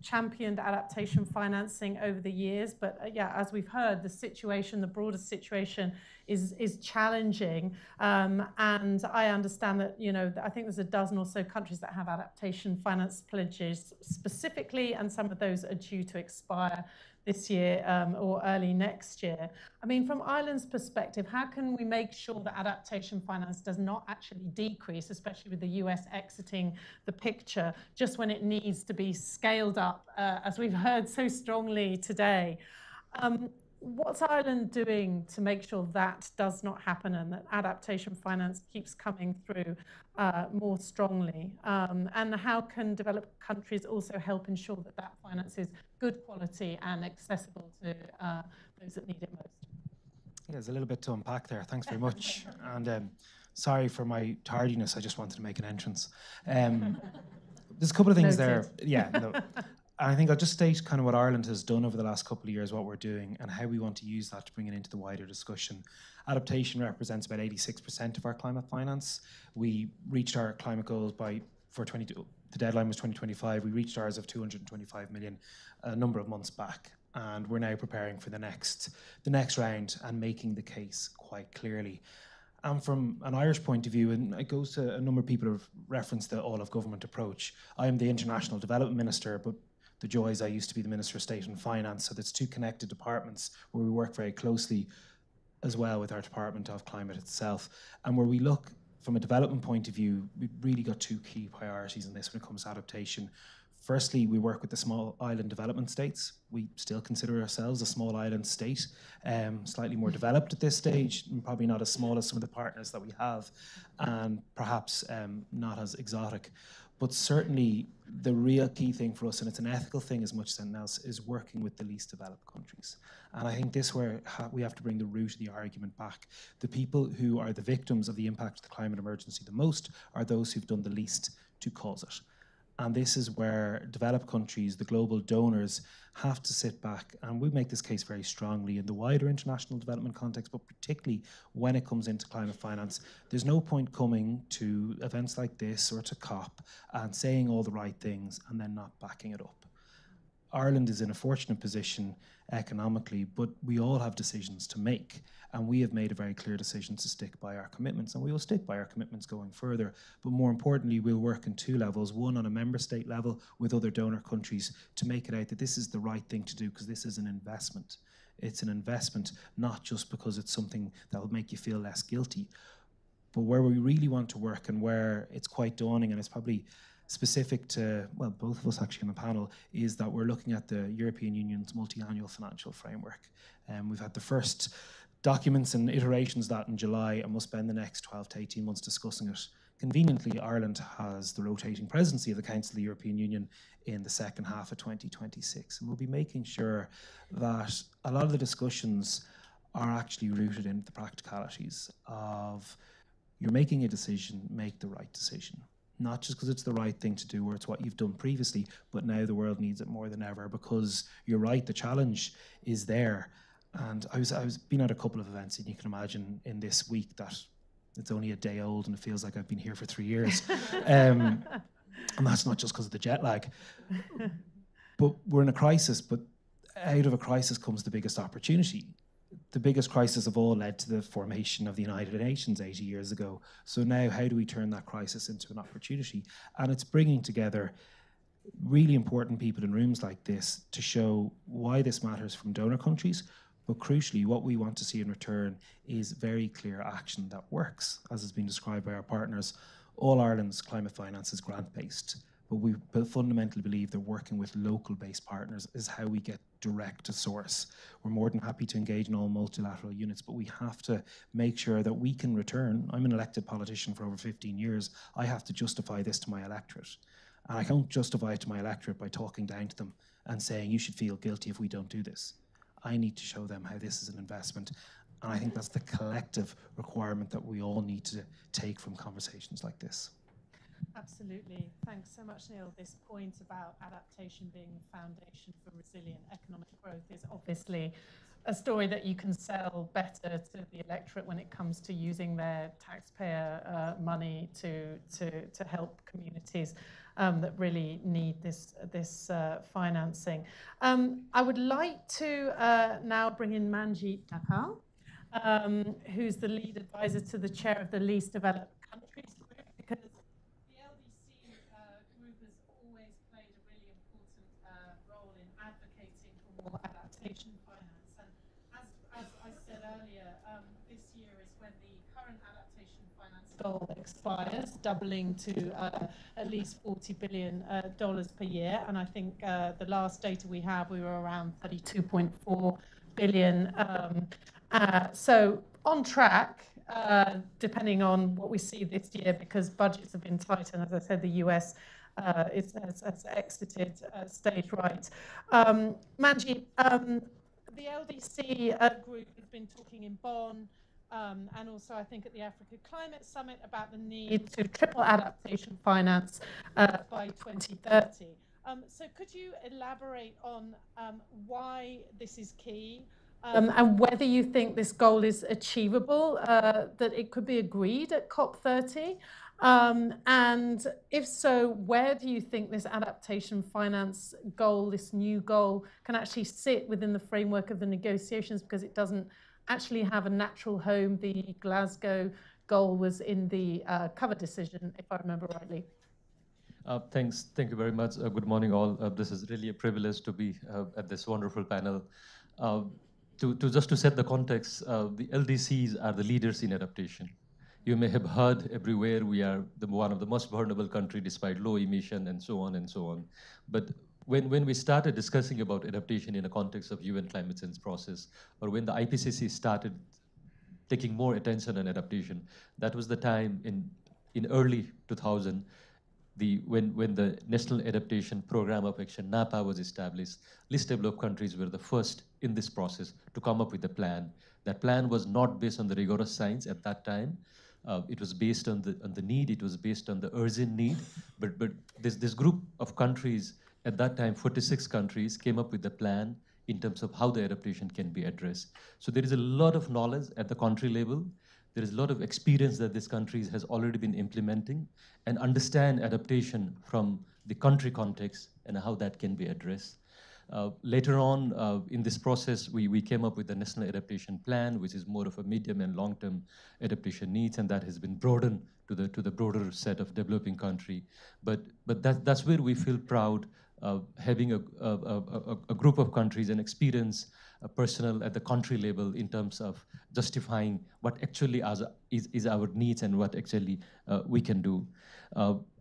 championed adaptation financing over the years. But yeah, as we've heard, the situation, the broader situation is challenging. And I understand that, you know, I think there's a dozen or so countries that have adaptation finance pledges specifically, and some of those are due to expire this year or early next year. I mean, from Ireland's perspective, how can we make sure that adaptation finance does not actually decrease, especially with the US exiting the picture, just when it needs to be scaled up, as we've heard so strongly today? What's Ireland doing to make sure that does not happen and that adaptation finance keeps coming through more strongly? And how can developed countries also help ensure that that finance is good quality and accessible to those that need it most? Yeah, there's a little bit to unpack there. Thanks very much. And sorry for my tardiness. I just wanted to make an entrance. There's a couple of things there. Yeah. No. I think I'll just state kind of what Ireland has done over the last couple of years, what we're doing, and how we want to use that to bring it into the wider discussion. Adaptation represents about 86% of our climate finance. We reached our climate goals the deadline was 2025. We reached ours of 225 million a number of months back, and we're now preparing for the next round and making the case quite clearly. And from an Irish point of view, and it goes to a number of people who have referenced the all-of-government approach. I am the International Development Minister, but the joys, I used to be the Minister of State and Finance, so there's two connected departments where we work very closely as well with our Department of Climate itself. And where we look from a development point of view, we've really got two key priorities in this when it comes to adaptation. Firstly, we work with the small island development states. We still consider ourselves a small island state, slightly more developed at this stage, and probably not as small as some of the partners that we have, and perhaps not as exotic. But certainly the real key thing for us, and it's an ethical thing as much as anything else, is working with the least developed countries. And I think this is where we have to bring the root of the argument back. The people who are the victims of the impact of the climate emergency the most are those who've done the least to cause it. And this is where developed countries, the global donors, have to sit back, and we make this case very strongly in the wider international development context, but particularly when it comes into climate finance. There's no point coming to events like this or to COP and saying all the right things and then not backing it up. Ireland is in a fortunate position economically, but we all have decisions to make. And we have made a very clear decision to stick by our commitments, and we will stick by our commitments going further. But more importantly, we'll work in two levels, one on a member state level with other donor countries to make it out that this is the right thing to do, because this is an investment. It's an investment, not just because it's something that will make you feel less guilty, but where we really want to work and where it's quite dawning, and it's probably specific to, well, both of us actually on the panel, is that we're looking at the European Union's multi-annual financial framework. We've had the first documents and iterations of that in July, and we'll spend the next 12 to 18 months discussing it. Conveniently, Ireland has the rotating presidency of the Council of the European Union in the second half of 2026, and we'll be making sure that a lot of the discussions are actually rooted in the practicalities of you're making a decision, make the right decision. Not just because it's the right thing to do or it's what you've done previously, but now the world needs it more than ever, because you're right, the challenge is there. And I was been at a couple of events, and you can imagine in this week that It's only a day old and it feels like I've been here for 3 years. And that's not just because of the jet lag. But we're in a crisis, but out of a crisis comes the biggest opportunity. The biggest crisis of all led to the formation of the United Nations 80 years ago. So now how do we turn that crisis into an opportunity? And it's bringing together really important people in rooms like this to show why this matters from donor countries, but crucially, what we want to see in return is very clear action that works, as has been described by our partners. All Ireland's climate finance is grant-based, but we fundamentally believe that working with local-based partners is how we get direct to source. We're more than happy to engage in all multilateral units, but we have to make sure that we can return. I'm an elected politician for over 15 years. I have to justify this to my electorate. And I can't justify it to my electorate by talking down to them and saying, you should feel guilty if we don't do this. I need to show them how this is an investment. And I think that's the collective requirement that we all need to take from conversations like this. Absolutely. Thanks so much, Neil. This point about adaptation being the foundation for resilient economic growth is obviously a story that you can sell better to the electorate when it comes to using their taxpayer money to help communities that really need this financing. I would like to now bring in Manjit Dakal, who's the lead advisor to the chair of the Least Developed Countries Group, because the LDC group has always played a really important role in advocating for more adaptation finance. And as I said earlier, this year is when the current adaptation finance goal expires, doubling to at least $40 billion per year. And I think the last data we have, we were around 32.4 billion. So on track, depending on what we see this year, because budgets have been tight, and as I said, the US has exited stage right. Manjit, the LDC group has been talking in Bonn, and also I think at the Africa Climate Summit about the need to triple adaptation finance by 2030. So could you elaborate on why this is key? And whether you think this goal is achievable, that it could be agreed at COP30. And if so, where do you think this adaptation finance goal, this new goal, can actually sit within the framework of the negotiations, because it doesn't actually have a natural home? The Glasgow goal was in the cover decision, if I remember rightly. Thanks. Thank you very much. Good morning, all. This is really a privilege to be at this wonderful panel. Just to set the context, the LDCs are the leaders in adaptation. You may have heard everywhere we are one of the most vulnerable countries despite low emission and so on and so on. But when we started discussing about adaptation in the context of UN climate change process, or when the IPCC started taking more attention on adaptation, that was the time in early 2000, when the National Adaptation Program of Action, NAPA, was established. Least developed countries were the first in this process to come up with a plan. That plan was not based on the rigorous science at that time. It was based on the need. It was based on the urgent need. But this group of countries at that time, 46 countries, came up with a plan in terms of how the adaptation can be addressed. So there is a lot of knowledge at the country level. There is a lot of experience that this country has already been implementing and understand adaptation from the country context and how that can be addressed. Later on in this process, we came up with the National Adaptation Plan, which is more of a medium and long-term adaptation needs, and that has been broadened to the broader set of developing country. But that's where we feel proud of having a group of countries and experience personnel at the country level in terms of justifying what actually is our needs and what actually we can do.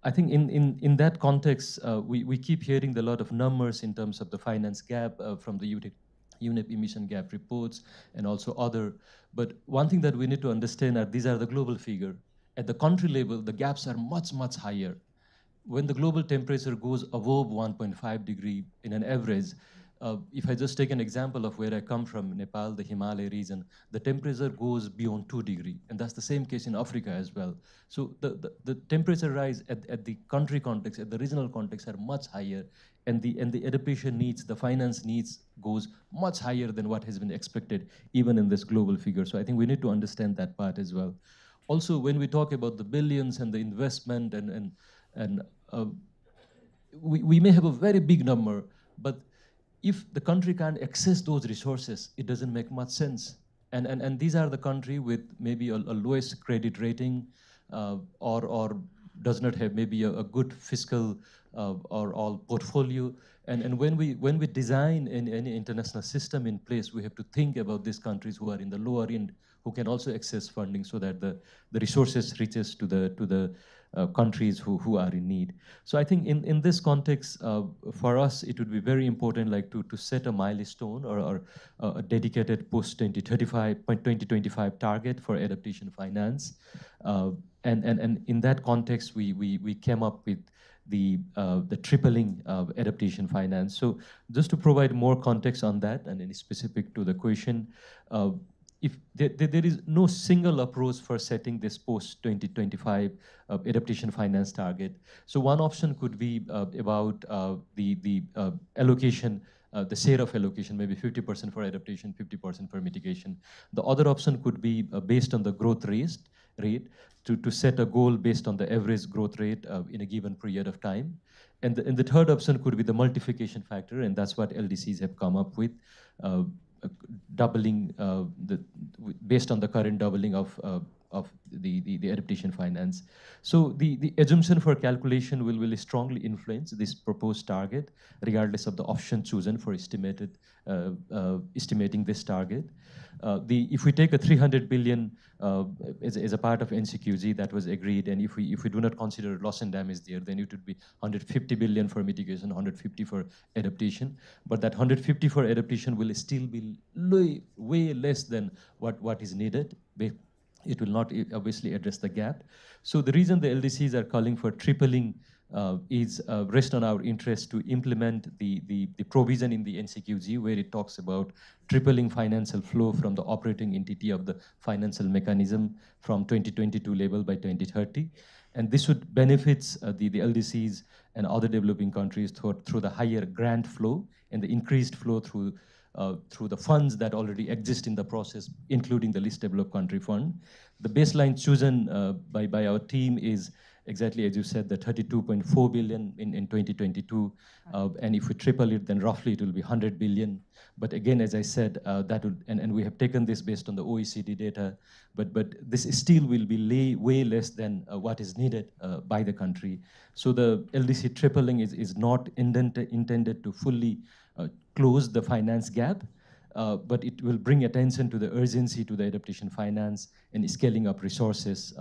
I think in that context, we keep hearing a lot of numbers in terms of the finance gap from the UNEP emission gap reports and also other. But one thing that we need to understand are these are the global figure. At the country level, the gaps are much, much higher. When the global temperature goes above 1.5 degree in an average, if I just take an example of where I come from, Nepal, the Himalaya region, the temperature goes beyond 2 degrees, and that's the same case in Africa as well. So the temperature rise at the country context, at the regional context are much higher, and the adaptation needs, the finance needs goes much higher than what has been expected, even in this global figure. So I think we need to understand that part as well. also when we talk about the billions and the investment we may have a very big number, but if the country can't access those resources, it doesn't make much sense. And these are the country with maybe a lowest credit rating or does not have maybe a good fiscal or all portfolio. And when we design any international system in place, we have to think about these countries who are in the lower end, who can also access funding so that the resources reaches to the countries who are in need. So I think in this context, for us, it would be very important like to set a milestone or a dedicated post-2025 target for adaptation finance. And in that context, we came up with the tripling of adaptation finance. So just to provide more context on that and any specific to the question, if there is no single approach for setting this post-2025 adaptation finance target. So one option could be about the allocation, the share of allocation, maybe 50% for adaptation, 50% for mitigation. The other option could be based on the growth rate to set a goal based on the average growth rate in a given period of time. And the third option could be the multiplication factor, and that's what LDCs have come up with. Doubling based on the current doubling of the adaptation finance. So the assumption for calculation will strongly influence this proposed target, regardless of the option chosen for estimating this target. If we take a 300 billion as a part of NCQG that was agreed, and if we do not consider loss and damage there, then it would be 150 billion for mitigation, 150 for adaptation. But that 150 for adaptation will still be way less than what is needed. It will not obviously address the gap. So the reason the LDCs are calling for tripling is rest on our interest to implement the provision in the NCQG where it talks about tripling financial flow from the operating entity of the financial mechanism from 2022 level by 2030. And this would benefit the LDCs and other developing countries through the higher grant flow and the increased flow through the funds that already exist in the process, including the least developed country fund. The baseline chosen by our team is exactly as you said, the 32.4 billion in 2022. And if we triple it, then roughly it will be 100 billion. But again, as I said, that would, and we have taken this based on the OECD data, but this still will be way less than what is needed by the country. So the LDC tripling is not intended to fully close the finance gap, but it will bring attention to the urgency to the adaptation finance and scaling up resources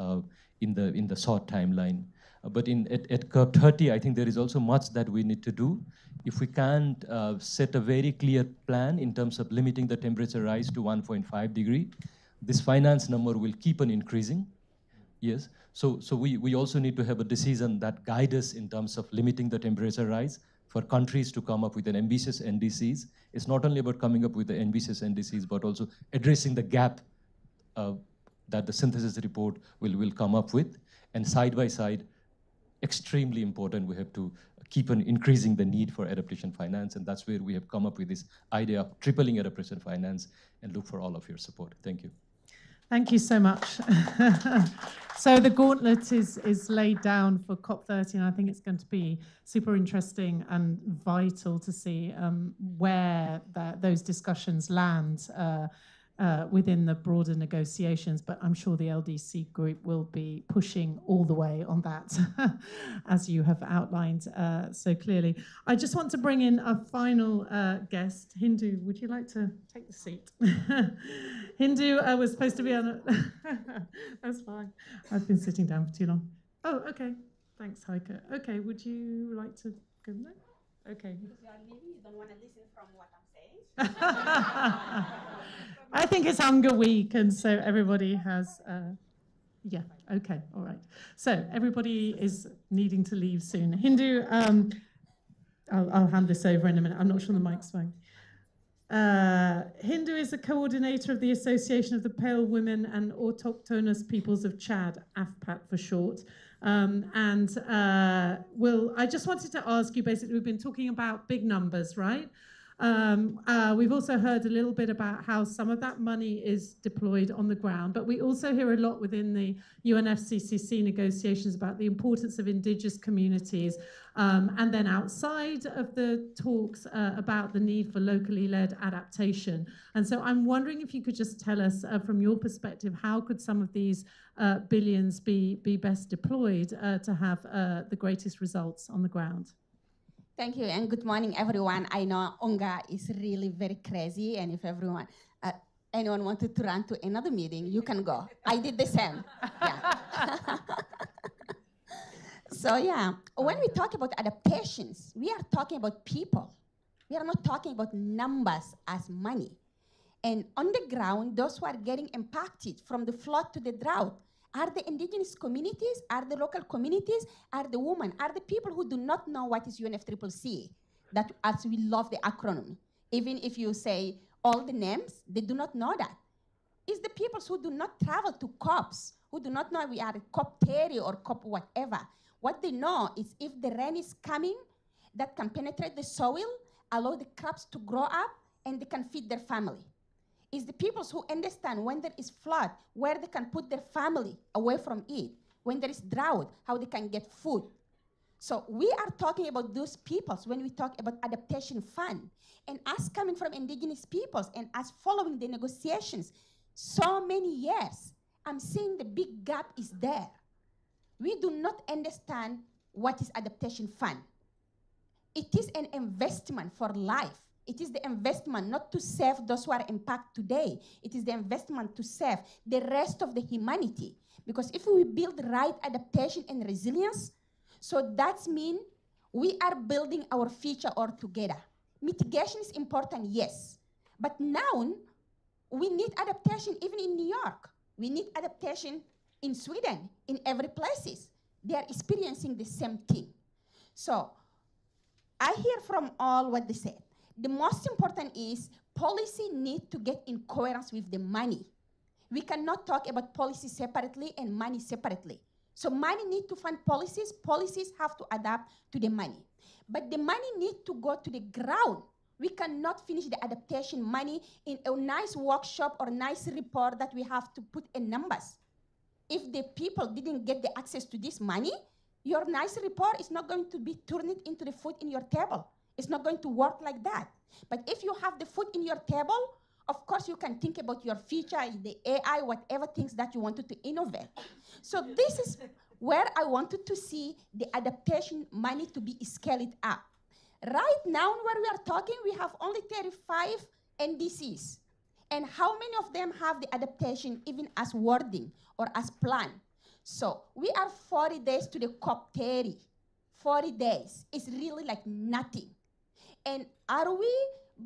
in the short timeline. But at COP 30, I think there is also much that we need to do. If we can't set a very clear plan in terms of limiting the temperature rise to 1.5 degree, this finance number will keep on increasing. Yes, so we also need to have a decision that guides us in terms of limiting the temperature rise for countries to come up with an ambitious NDCs. It's not only about coming up with the ambitious NDCs, but also addressing the gap that the synthesis report will come up with. And side by side, extremely important, we have to keep on increasing the need for adaptation finance, and that's where we have come up with this idea of tripling adaptation finance and look for all of your support. Thank you. Thank you so much. So the gauntlet is laid down for COP30, and I think it's going to be super interesting and vital to see where those discussions land within the broader negotiations, but I'm sure the LDC group will be pushing all the way on that, as you have outlined so clearly. I just want to bring in a final guest. Hindu, would you like to take the seat? Hindu was supposed to be on that's fine. I've been sitting down for too long. Oh, okay. Thanks, Heike. Okay, would you like to go there? Okay. Maybe you don't want to listen from what I'm saying. I think it's Hunger Week, and so everybody has, yeah, okay, all right. So everybody is needing to leave soon. Hindu, I'll hand this over in a minute. I'm not sure the mic's fine. Hindu is the coordinator of the Association of the Pale Women and Autochthonous Peoples of Chad, AFPAT for short. I just wanted to ask you, basically, we've been talking about big numbers, right? We've also heard a little bit about how some of that money is deployed on the ground, but we also hear a lot within the UNFCCC negotiations about the importance of indigenous communities, and then outside of the talks about the need for locally led adaptation. And so I'm wondering if you could just tell us from your perspective, how could some of these billions be best deployed to have the greatest results on the ground? Thank you, and good morning, everyone. I know Onga is really very crazy, and if anyone wanted to run to another meeting, you can go. I did the same. Yeah. So yeah, when we talk about adaptations, we are talking about people. We are not talking about numbers as money. And on the ground, those who are getting impacted from the flood to the drought are the indigenous communities, are the local communities, are the women, are the people who do not know what is UNFCCC, that as we love the acronym. Even if you say all the names, they do not know that. It's the people who do not travel to COPs, who do not know we are a COP 30 or COP whatever. What they know is if the rain is coming, that can penetrate the soil, allow the crops to grow up, and they can feed their family. It's the people who understand when there is flood, where they can put their family away from it. When there is drought, how they can get food. So we are talking about those peoples when we talk about adaptation fund. And us coming from indigenous peoples and us following the negotiations so many years, I'm saying the big gap is there. We do not understand what is adaptation fund. It is an investment for life. It is the investment not to save those who are impacted today. It is the investment to save the rest of the humanity. Because if we build right adaptation and resilience, so that means we are building our future all together. Mitigation is important, yes. But now we need adaptation even in New York. We need adaptation in Sweden, in every places. They are experiencing the same thing. So I hear from all what they said. The most important is policy need to get in coherence with the money. We cannot talk about policy separately and money separately. So money need to fund policies. Policies have to adapt to the money. But the money need to go to the ground. We cannot finish the adaptation money in a nice workshop or nice report that we have to put in numbers. If the people didn't get the access to this money, your nice report is not going to be turned into the food in your table. It's not going to work like that. But if you have the food in your table, of course you can think about your future, the AI, whatever things that you wanted to innovate. So this is where I wanted to see the adaptation money to be scaled up. Right now where we are talking, we have only 35 NDCs. And how many of them have the adaptation even as wording or as plan? So we are 40 days to the COP 30. 40 days is really like nothing. And are we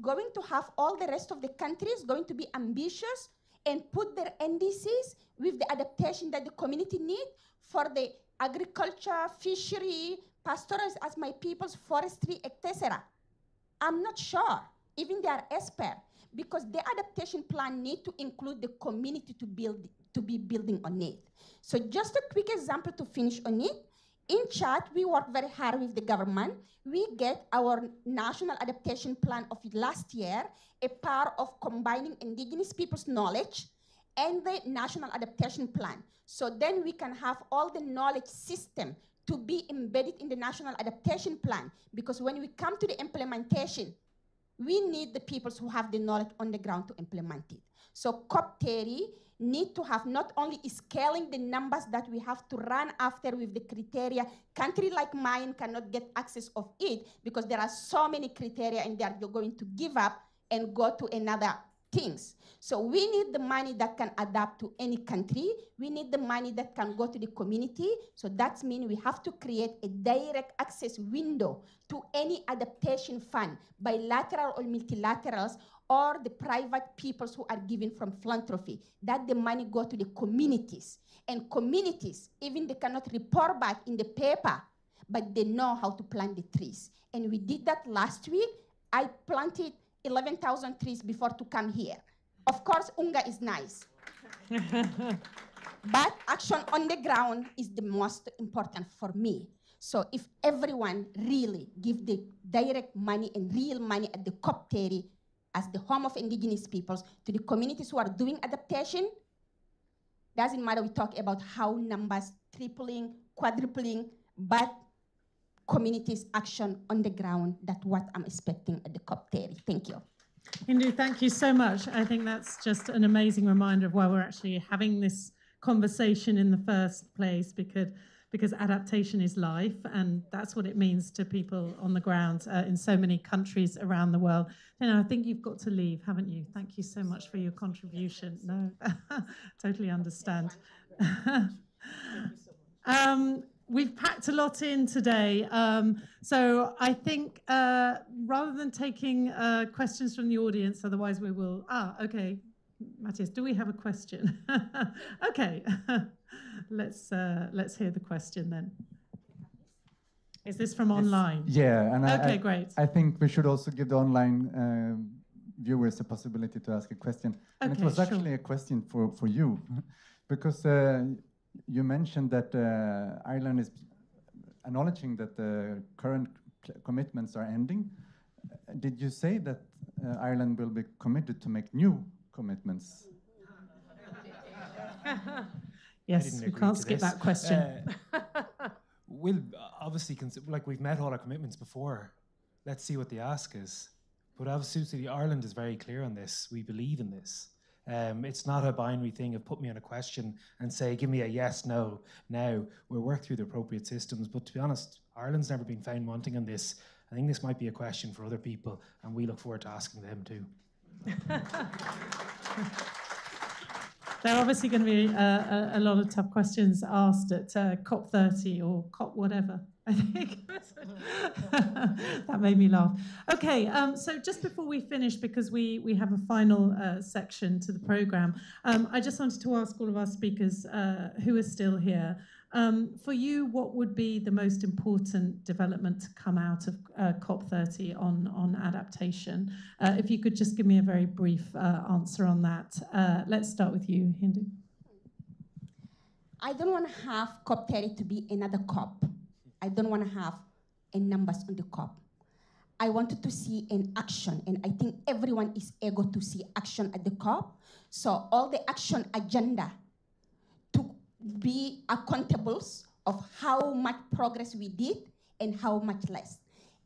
going to have all the rest of the countries going to be ambitious and put their NDCs with the adaptation that the community need for the agriculture, fishery, pastorals as my people's forestry, etc.? I'm not sure. Even they are experts, because the adaptation plan need to include the community to be building on it. So just a quick example to finish on it. In Chad, we work very hard with the government. We get our national adaptation plan of last year, a part of combining indigenous people's knowledge and the national adaptation plan. So then we can have all the knowledge system to be embedded in the national adaptation plan. Because when we come to the implementation, we need the people who have the knowledge on the ground to implement it. So COP30 need to have not only scaling the numbers that we have to run after with the criteria. Country like mine cannot get access of it because there are so many criteria and you're going to give up and go to another things. So we need the money that can adapt to any country. We need the money that can go to the community. So that means we have to create a direct access window to any adaptation fund, bilateral or multilaterals, or the private peoples who are giving from philanthropy, that the money go to the communities. And communities, even they cannot report back in the paper, but they know how to plant the trees. And we did that last week. I planted 11,000 trees before to come here. Of course, UNGA is nice. But action on the ground is the most important for me. So if everyone really give the direct money and real money at the COP30 as the home of indigenous peoples to the communities who are doing adaptation, doesn't matter we talk about how numbers tripling, quadrupling, but communities action on the ground, that's what I'm expecting at the COP30. Thank you. Hindu, thank you so much. I think that's just an amazing reminder of why we're actually having this conversation in the first place, because adaptation is life, and that's what it means to people on the ground in so many countries around the world. And I think you've got to leave, haven't you? Thank you so much for your contribution. No, totally understand. We've packed a lot in today. So I think rather than taking questions from the audience, otherwise we will, okay, Mattias, do we have a question? Okay, let's hear the question then. Is this from online? Yeah, and okay, great. I think we should also give the online viewers a possibility to ask a question. And Okay, it was sure. actually a question for you, because you mentioned that Ireland is acknowledging that the current commitments are ending. Did you say that Ireland will be committed to make new commitments? Yes, we can't skip that question. We'll obviously, like we've met all our commitments before. Let's see what the ask is. But obviously, Ireland is very clear on this. We believe in this. It's not a binary thing of put me on a question and say, give me a yes, no, now. We'll work through the appropriate systems. But to be honest, Ireland's never been found wanting on this. I think this might be a question for other people, and we look forward to asking them too. There are obviously going to be a lot of tough questions asked at COP30 or COP whatever, I think. That made me laugh. Okay, so just before we finish, because we have a final section to the program, I just wanted to ask all of our speakers who are still here, for you, what would be the most important development to come out of COP30 on adaptation? If you could just give me a very brief answer on that. Let's start with you, Hindu. I don't want to have COP30 to be another COP. I don't want to have numbers on the COP. I wanted to see an action, and I think everyone is eager to see action at the COP. So all the action agenda to be accountables of how much progress we did and how much less.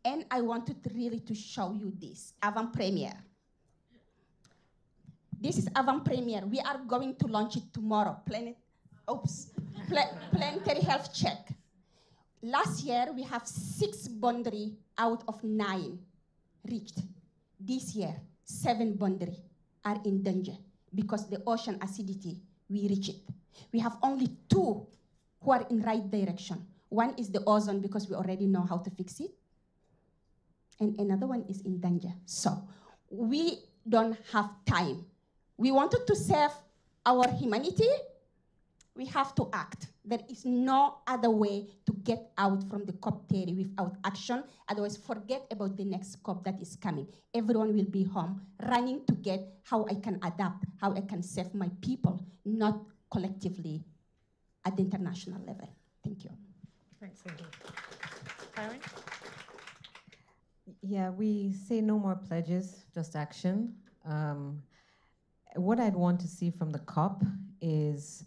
And I wanted to really to show you this avant-premiere. This is avant-premiere. We are going to launch it tomorrow. Planetary health check. Last year, we have 6 boundaries out of 9 reached. This year, 7 boundaries are in danger because the ocean acidity, we reach it. We have only 2 who are in right direction. One is the ozone because we already know how to fix it. And another one is in danger. So we don't have time. We wanted to save our humanity. We have to act. There is no other way to get out from the COP30 without action. Otherwise, forget about the next COP that is coming. Everyone will be home, running to get how I can adapt, how I can save my people, not collectively at the international level. Thank you. Thanks, Hindu. Karen? Yeah, we say no more pledges, just action. What I'd want to see from the COP is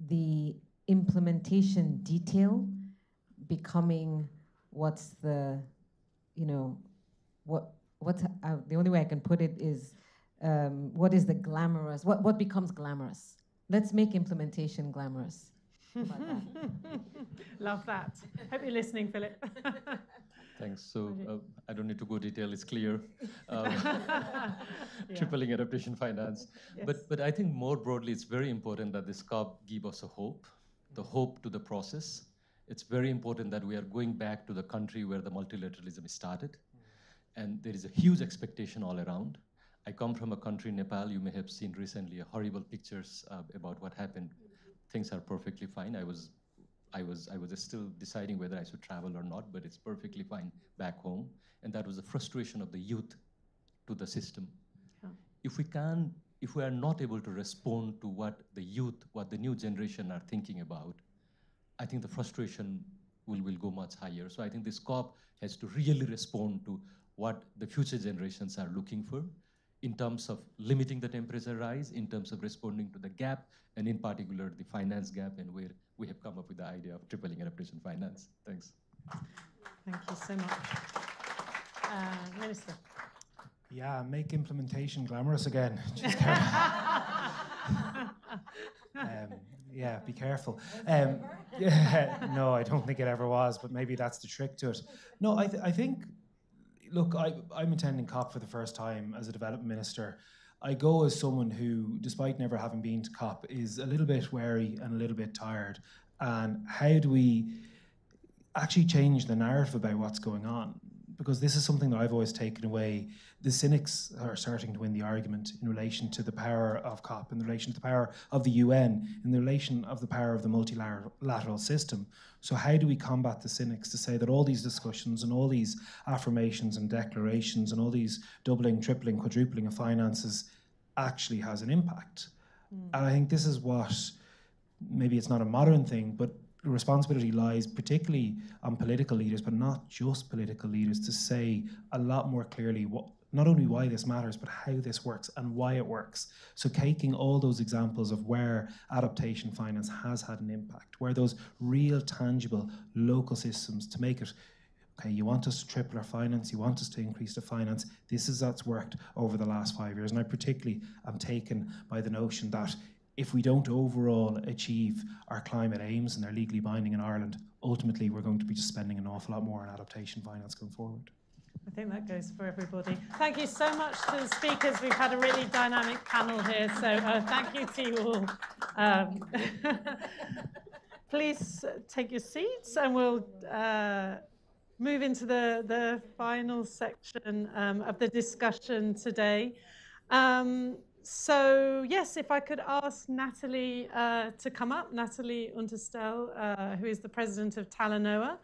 the implementation detail becoming what's the, what's the only way I can put it is what is the glamorous, what becomes glamorous? Let's make implementation glamorous. How about that? Love that. Hope you're listening, Philip. Thanks. So I don't need to go detail, it's clear. Tripling adaptation finance. Yes. But I think more broadly, it's very important that this COP give us a hope, the hope to the process. It's very important that we are going back to the country where the multilateralism started. And there is a huge expectation all around. I come from a country, Nepal. You may have seen recently horrible pictures about what happened. Things are perfectly fine. I was still deciding whether I should travel or not, but it's perfectly fine back home. And that was the frustration of the youth to the system. Yeah. If we are not able to respond to what the youth, what the new generation are thinking about, I think the frustration will go much higher. So I think this COP has to really respond to what the future generations are looking for in terms of limiting the temperature rise, in terms of responding to the gap, and in particular the finance gap, and where we have come up with the idea of tripling adaptation finance. Thanks. Thank you so much. Minister. Yeah, make implementation glamorous again. Yeah, be careful. Yeah, no, I don't think it ever was, but maybe that's the trick to it. No, I think, look, I'm attending COP for the first time as a development minister. I go as someone who, despite never having been to COP, is a little bit wary and a little bit tired. And how do we actually change the narrative about what's going on? Because this is something that I've always taken away. The cynics are starting to win the argument in relation to the power of COP, in relation to the power of the UN, in relation of the power of the multilateral system. So how do we combat the cynics to say that all these discussions and all these affirmations and declarations and all these doubling, tripling, quadrupling of finances actually has an impact? And I think this is what, maybe it's not a modern thing, but the responsibility lies particularly on political leaders, but not just political leaders, to say a lot more clearly not only why this matters, but how this works and why it works. So taking all those examples of where adaptation finance has had an impact, where those real, tangible, local systems to make it, okay, you want us to triple our finance, you want us to increase the finance, this is what's worked over the last 5 years. And I particularly am taken by the notion that if we don't overall achieve our climate aims and they're legally binding in Ireland, ultimately we're going to be just spending an awful lot more on adaptation finance going forward. I think that goes for everybody. Thank you so much to the speakers. We've had a really dynamic panel here, so thank you to you all. Please take your seats and we'll move into the final section of the discussion today. So yes, if I could ask Natalie to come up, Natalie Unterstel, who is the president of Talanoa,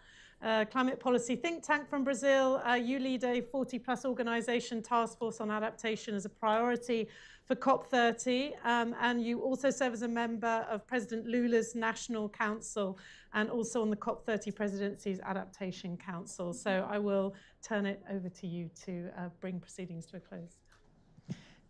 climate policy think tank from Brazil. You lead a 40-plus organization task force on adaptation as a priority for COP30, and you also serve as a member of President Lula's National Council and also on the COP30 Presidency's Adaptation Council. So I will turn it over to you to bring proceedings to a close.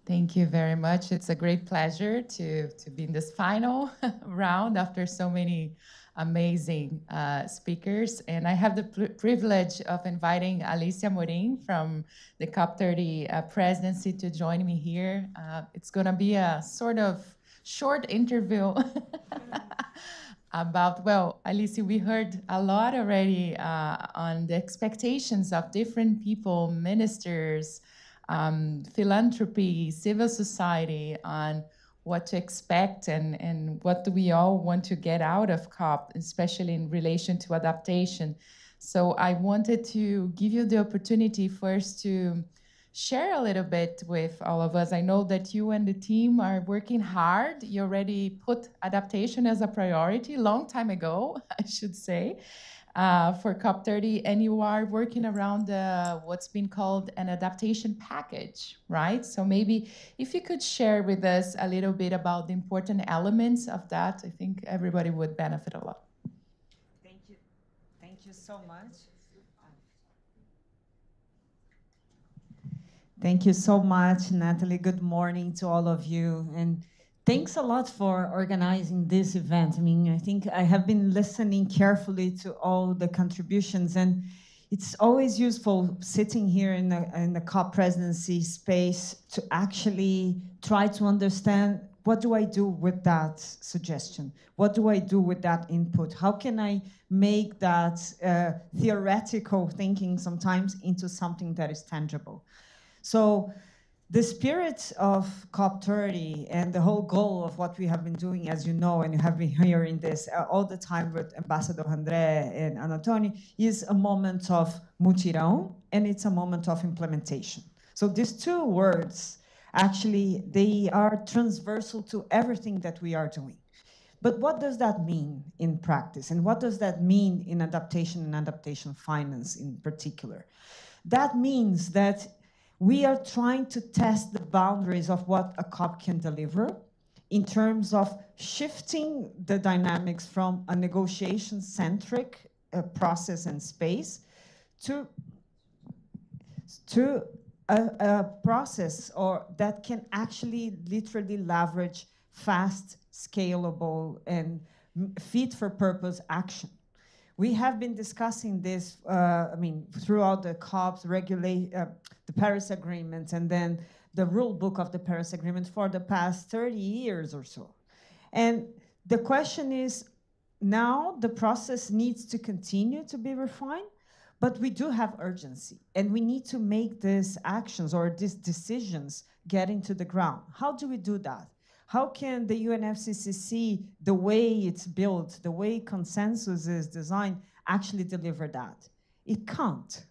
Thank you very much. It's a great pleasure to be in this final round after so many amazing speakers. And I have the privilege of inviting Alicia Morim from the COP30 presidency to join me here. It's going to be a sort of short interview about, well, Alicia, we heard a lot already on the expectations of different people, ministers, philanthropy, civil society, on what to expect and what do we all want to get out of COP, especially in relation to adaptation. So I wanted to give you the opportunity first to share a little bit with all of us. I know that you and the team are working hard. You already put adaptation as a priority long time ago, I should say, for COP30, and you are working around what's been called an adaptation package, right? So maybe if you could share with us a little bit about the important elements of that, I think everybody would benefit a lot. Thank you. Thank you so much. Thank you so much, Natalie. Good morning to all of you. And thanks a lot for organizing this event. I mean, I think I have been listening carefully to all the contributions, and it's always useful sitting here in the COP presidency space to actually try to understand, what do I do with that suggestion? What do I do with that input? How can I make that theoretical thinking sometimes into something that is tangible? So the spirit of COP30 and the whole goal of what we have been doing, as you know, and you have been hearing this all the time with Ambassador André and Anatoni, is a moment of mutirão, and it's a moment of implementation. So these two words, actually, they are transversal to everything that we are doing. But what does that mean in practice? And what does that mean in adaptation and adaptation finance in particular? That means that we are trying to test the boundaries of what a COP can deliver in terms of shifting the dynamics from a negotiation-centric process and space to a process or that can actually literally leverage fast, scalable, and fit-for-purpose action. We have been discussing this, throughout the COPs, the Paris Agreement, and then the rule book of the Paris Agreement for the past 30 years or so. And the question is, now the process needs to continue to be refined, but we do have urgency, and we need to make these actions or these decisions get into the ground. How do we do that? How can the UNFCCC, the way it's built, the way consensus is designed, actually deliver that? It can't.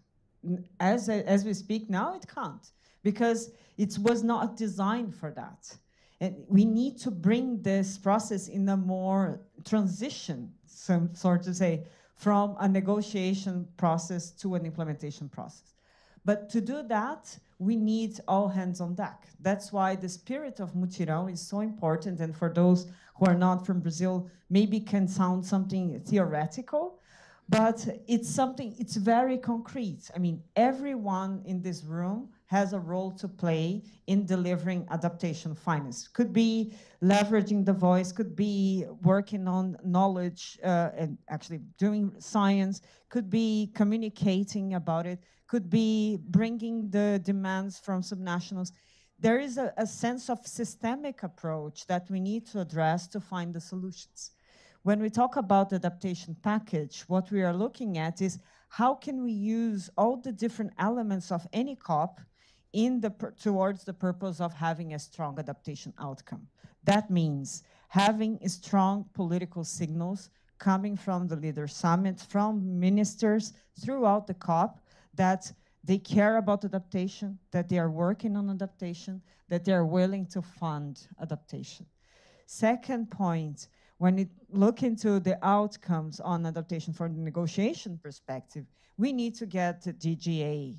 As we speak now, it can't, because it was not designed for that. And we need to bring this process in a more transition, sort to say, from a negotiation process to an implementation process. But to do that, we need all hands on deck. That's why the spirit of Mutirão is so important. And for those who are not from Brazil, maybe can sound something theoretical, but it's very concrete. I mean, everyone in this room has a role to play in delivering adaptation finance. Could be leveraging the voice, could be working on knowledge and actually doing science, could be communicating about it, could be bringing the demands from subnationals. There is a sense of systemic approach that we need to address to find the solutions. When we talk about the adaptation package, what we are looking at is how can we use all the different elements of any COP towards the purpose of having a strong adaptation outcome. That means having strong political signals coming from the Leader Summit, from ministers throughout the COP, that they care about adaptation, that they are working on adaptation, that they are willing to fund adaptation. Second point, when you look into the outcomes on adaptation from the negotiation perspective, we need to get the DGA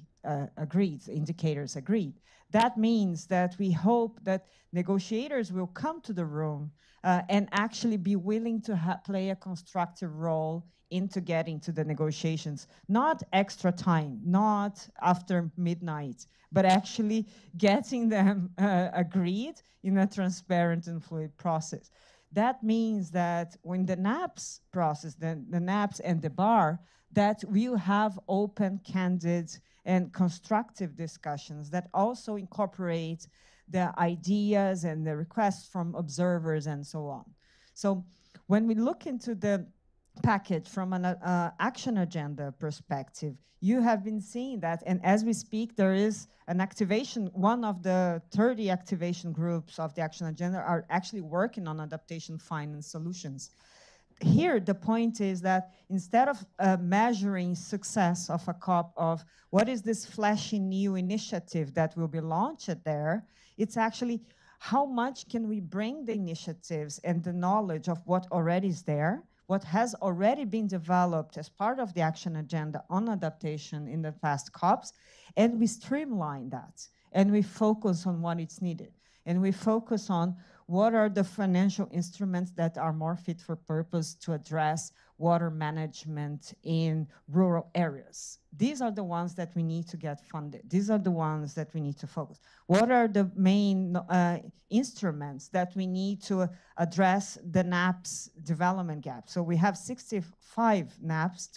agreed, indicators agreed. That means that we hope that negotiators will come to the room and actually be willing to play a constructive role into getting to the negotiations. Not extra time, not after midnight, but actually getting them agreed in a transparent and fluid process. That means that when the NAPS process, the NAPS and the bar, that we'll have open, candid, and constructive discussions that also incorporate the ideas and the requests from observers and so on. So when we look into the package from an action agenda perspective, you have been seeing that, and as we speak, there is an activation. One of the 30 activation groups of the action agenda are actually working on adaptation finance solutions. Here, the point is that instead of measuring success of a COP of what is this flashy new initiative that will be launched there, it's actually how much can we bring the initiatives and the knowledge of what already is there, what has already been developed as part of the action agenda on adaptation in the past COPs, and we streamline that, and we focus on what is needed, and we focus on what are the financial instruments that are more fit for purpose to address water management in rural areas. These are the ones that we need to get funded. These are the ones that we need to focus. What are the main instruments that we need to address the NAPS development gap? So we have 65 NAPS,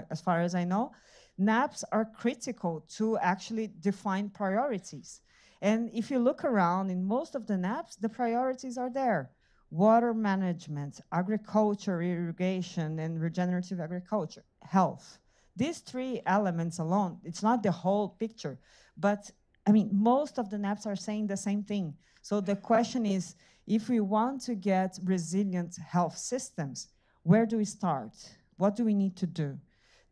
as far as I know. NAPS are critical to actually define priorities. And if you look around in most of the NAPs, the priorities are there. Water management, agriculture, irrigation, and regenerative agriculture, health. These three elements alone, it's not the whole picture, but I mean, most of the NAPs are saying the same thing. So the question is, if we want to get resilient health systems, where do we start? What do we need to do?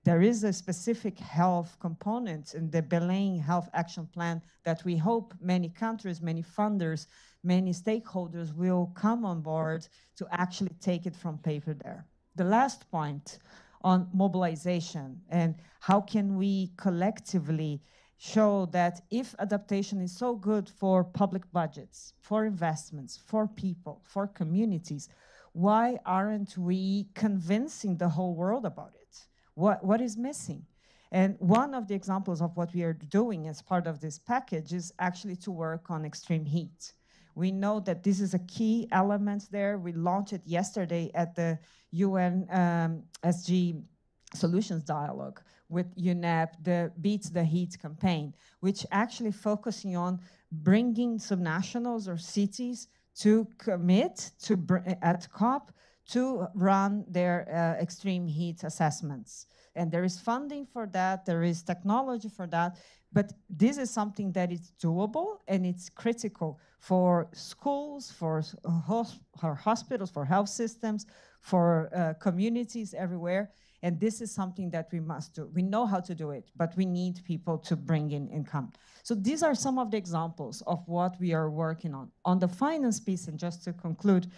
There is a specific health component in the Belém Health Action Plan that we hope many countries, many funders, many stakeholders will come on board to actually take it from paper there. The last point on mobilization and how can we collectively show that if adaptation is so good for public budgets, for investments, for people, for communities, why aren't we convincing the whole world about it? What is missing? And one of the examples of what we are doing as part of this package is actually to work on extreme heat. We know that this is a key element there. We launched it yesterday at the UN SG Solutions Dialogue with UNEP, the Beats the Heat campaign, which actually focusing on bringing subnationals or cities to commit to at COP to run their extreme heat assessments. And there is funding for that, there is technology for that, but this is something that is doable and it's critical for schools, for hospitals, for health systems, for communities everywhere. And this is something that we must do. We know how to do it, but we need people to bring in income. So these are some of the examples of what we are working on. On the finance piece, and just to conclude,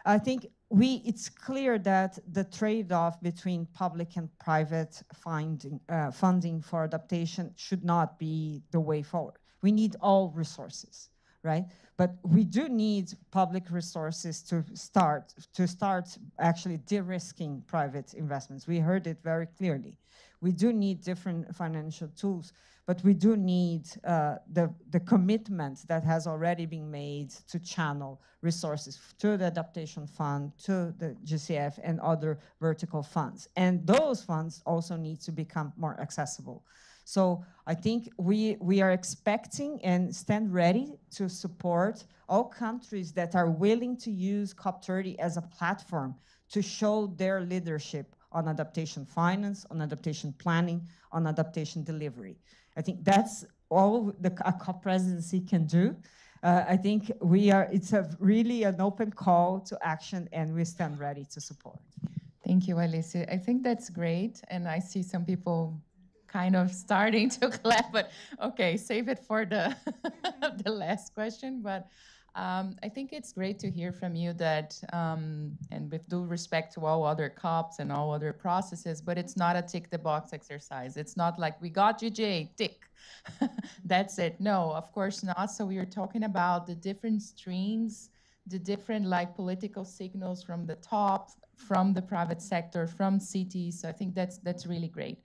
I think it's clear that the trade-off between public and private funding for adaptation should not be the way forward. We need all resources, right? But we do need public resources to start actually de-risking private investments. We heard it very clearly. We do need different financial tools, but we do need the commitment that has already been made to channel resources to the Adaptation Fund, to the GCF and other vertical funds. And those funds also need to become more accessible. So I think we are expecting and stand ready to support all countries that are willing to use COP30 as a platform to show their leadership on adaptation finance, on adaptation planning, on adaptation delivery. I think that's all a COP presidency can do. I think it's really an open call to action and we stand ready to support. Thank you, Alicia. I think that's great. And I see some people kind of starting to clap, but okay, save it for the, the last question. But I think it's great to hear from you that, and with due respect to all other COPs and all other processes, but it's not a tick the box exercise. It's not like we got GGA, tick, that's it. No, of course not. So we are talking about the different streams, the different like political signals from the top, from the private sector, from cities. So I think that's really great.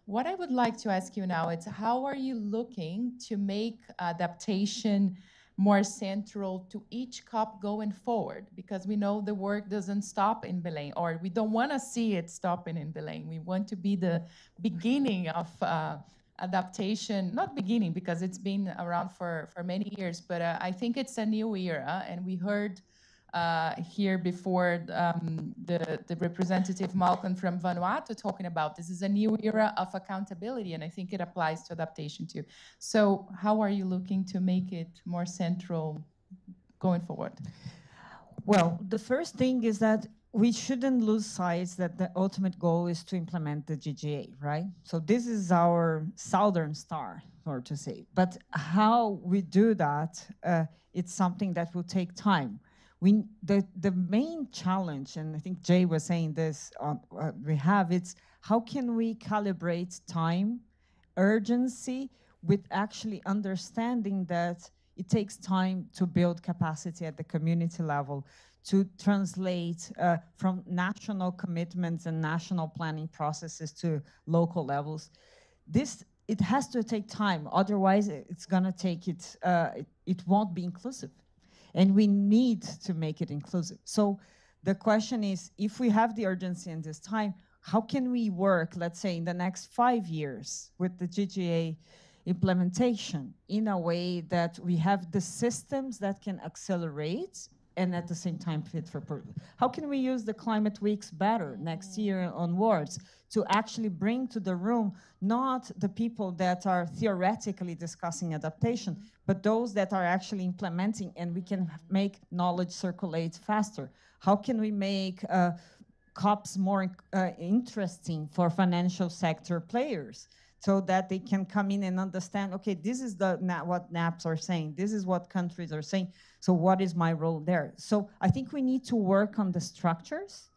What I would like to ask you now is how are you looking to make adaptation more central to each COP going forward? Because we know the work doesn't stop in Belém, or we don't want to see it stopping in Belém. We want to be the beginning of adaptation, not beginning because it's been around for many years, but I think it's a new era. And we heard here before the representative Malcolm from Vanuatu talking about this is a new era of accountability, and I think it applies to adaptation too. So how are you looking to make it more central going forward? Well, the first thing is that we shouldn't lose sight that the ultimate goal is to implement the GGA, right? So this is our southern star, so to say. But how we do that, it's something that will take time. The main challenge, and I think Jay was saying this, it's how can we calibrate time, urgency, with actually understanding that it takes time to build capacity at the community level, to translate from national commitments and national planning processes to local levels. It has to take time, otherwise it's gonna take it won't be inclusive. And we need to make it inclusive. So the question is, if we have the urgency in this time, how can we work, let's say, in the next 5 years with the GGA implementation in a way that we have the systems that can accelerate and at the same time fit for purpose? How can we use the climate weeks better next year onwards to actually bring to the room not the people that are theoretically discussing adaptation, but those that are actually implementing, and we can make knowledge circulate faster? How can we make COPs more interesting for financial sector players so that they can come in and understand, okay, this is what NAPs are saying, this is what countries are saying, so what is my role there? So I think we need to work on the structures.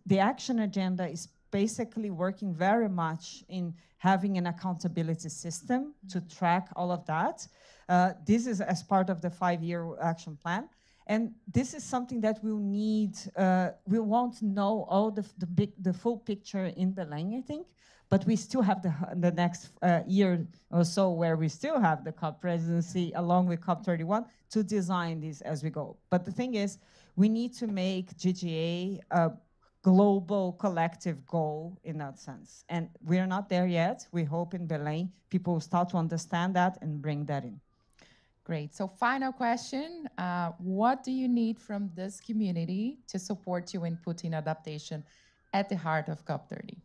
The action agenda is basically working very much in having an accountability system to track all of that. This is as part of the 5-year action plan. And this is something that we'll need, we won't know all the full picture in Belém, I think, but we still have the next year or so where we still have the COP presidency along with COP31 to design this as we go. But the thing is, we need to make GGA a global collective goal in that sense. And we are not there yet. We hope in Belém people will start to understand that and bring that in. Great. So final question, what do you need from this community to support you in putting adaptation at the heart of COP30?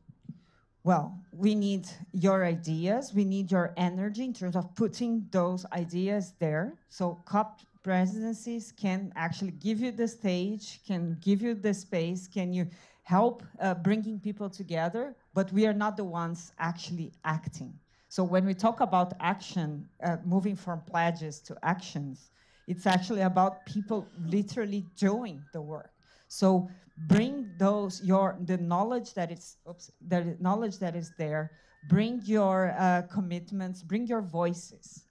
Well, we need your ideas. We need your energy in terms of putting those ideas there. So COP presidencies can actually give you the stage, can give you the space, can you help bringing people together, but we are not the ones actually acting. So when we talk about action, moving from pledges to actions, it's actually about people literally doing the work. So bring the knowledge that is there, bring your commitments, bring your voices.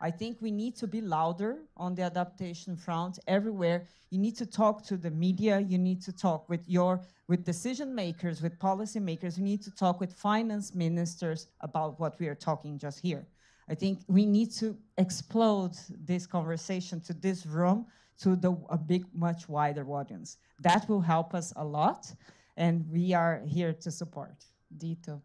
I think we need to be louder on the adaptation front everywhere. You need to talk to the media, you need to talk with decision makers, with policy makers, you need to talk with finance ministers about what we are talking just here. I think we need to explode this conversation to this room, to a big, much wider audience. That will help us a lot, and we are here to support. Dito.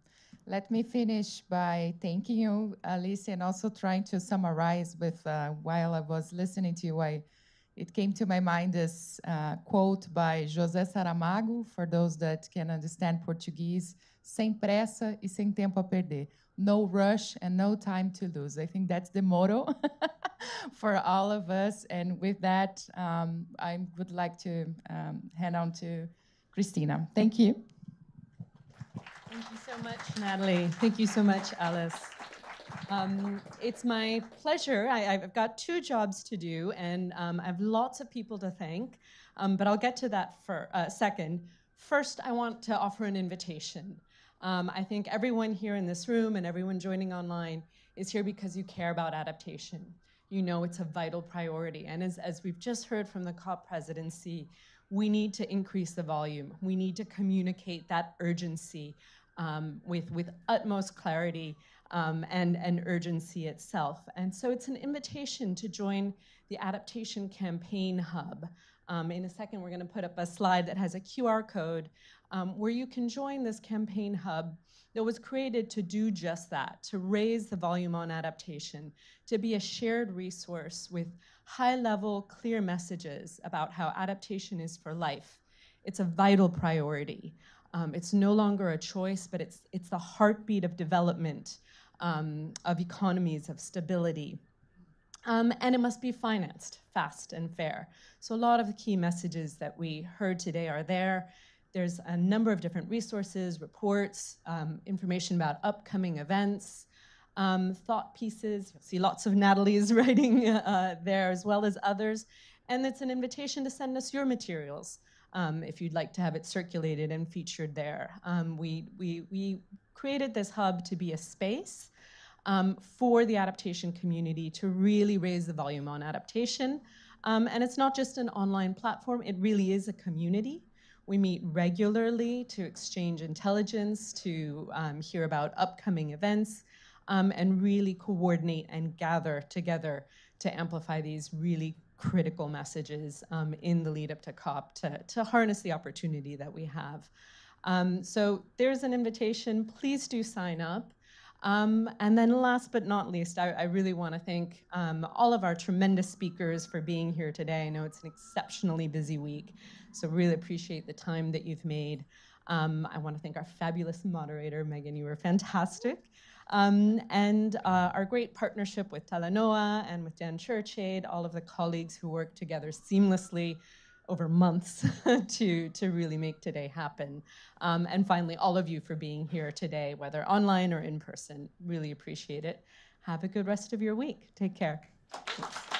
Let me finish by thanking you, Alice, and also trying to summarize with, while I was listening to you, it came to my mind this quote by José Saramago, for those that can understand Portuguese, sem pressa e sem tempo a perder. No rush and no time to lose. I think that's the motto for all of us. And with that, I would like to hand on to Christina. Thank you. Thank you so much, Natalie. Thank you so much, Alice. It's my pleasure. I've got 2 jobs to do, and I have lots of people to thank, but I'll get to that for second. First, I want to offer an invitation. I think everyone here in this room and everyone joining online is here because you care about adaptation. You know it's a vital priority, and as we've just heard from the COP presidency, we need to increase the volume. We need to communicate that urgency with utmost clarity and urgency itself. And so it's an invitation to join the Adaptation Campaign Hub. In a second, we're going to put up a slide that has a QR code where you can join this campaign hub that was created to do just that, to raise the volume on adaptation, to be a shared resource with high-level, clear messages about how adaptation is for life. It's a vital priority. It's no longer a choice, but it's the heartbeat of development, of economies, of stability. And it must be financed fast and fair. So a lot of the key messages that we heard today are there. There's a number of different resources, reports, information about upcoming events, thought pieces. You'll see lots of Natalie's writing there, as well as others. And it's an invitation to send us your materials if you'd like to have it circulated and featured there. We created this hub to be a space for the adaptation community to really raise the volume on adaptation. And it's not just an online platform, it really is a community. We meet regularly to exchange intelligence, to hear about upcoming events, and really coordinate and gather together to amplify these really critical messages in the lead up to COP to harness the opportunity that we have. So there's an invitation. Please do sign up. And then last but not least, I really want to thank all of our tremendous speakers for being here today. I know it's an exceptionally busy week, so really appreciate the time that you've made. I want to thank our fabulous moderator, Megan, you were fantastic. And our great partnership with Talanoa and with Dan Churchade, all of the colleagues who worked together seamlessly over months to really make today happen. And finally, all of you for being here today, whether online or in person. Really appreciate it. Have a good rest of your week. Take care. Thanks.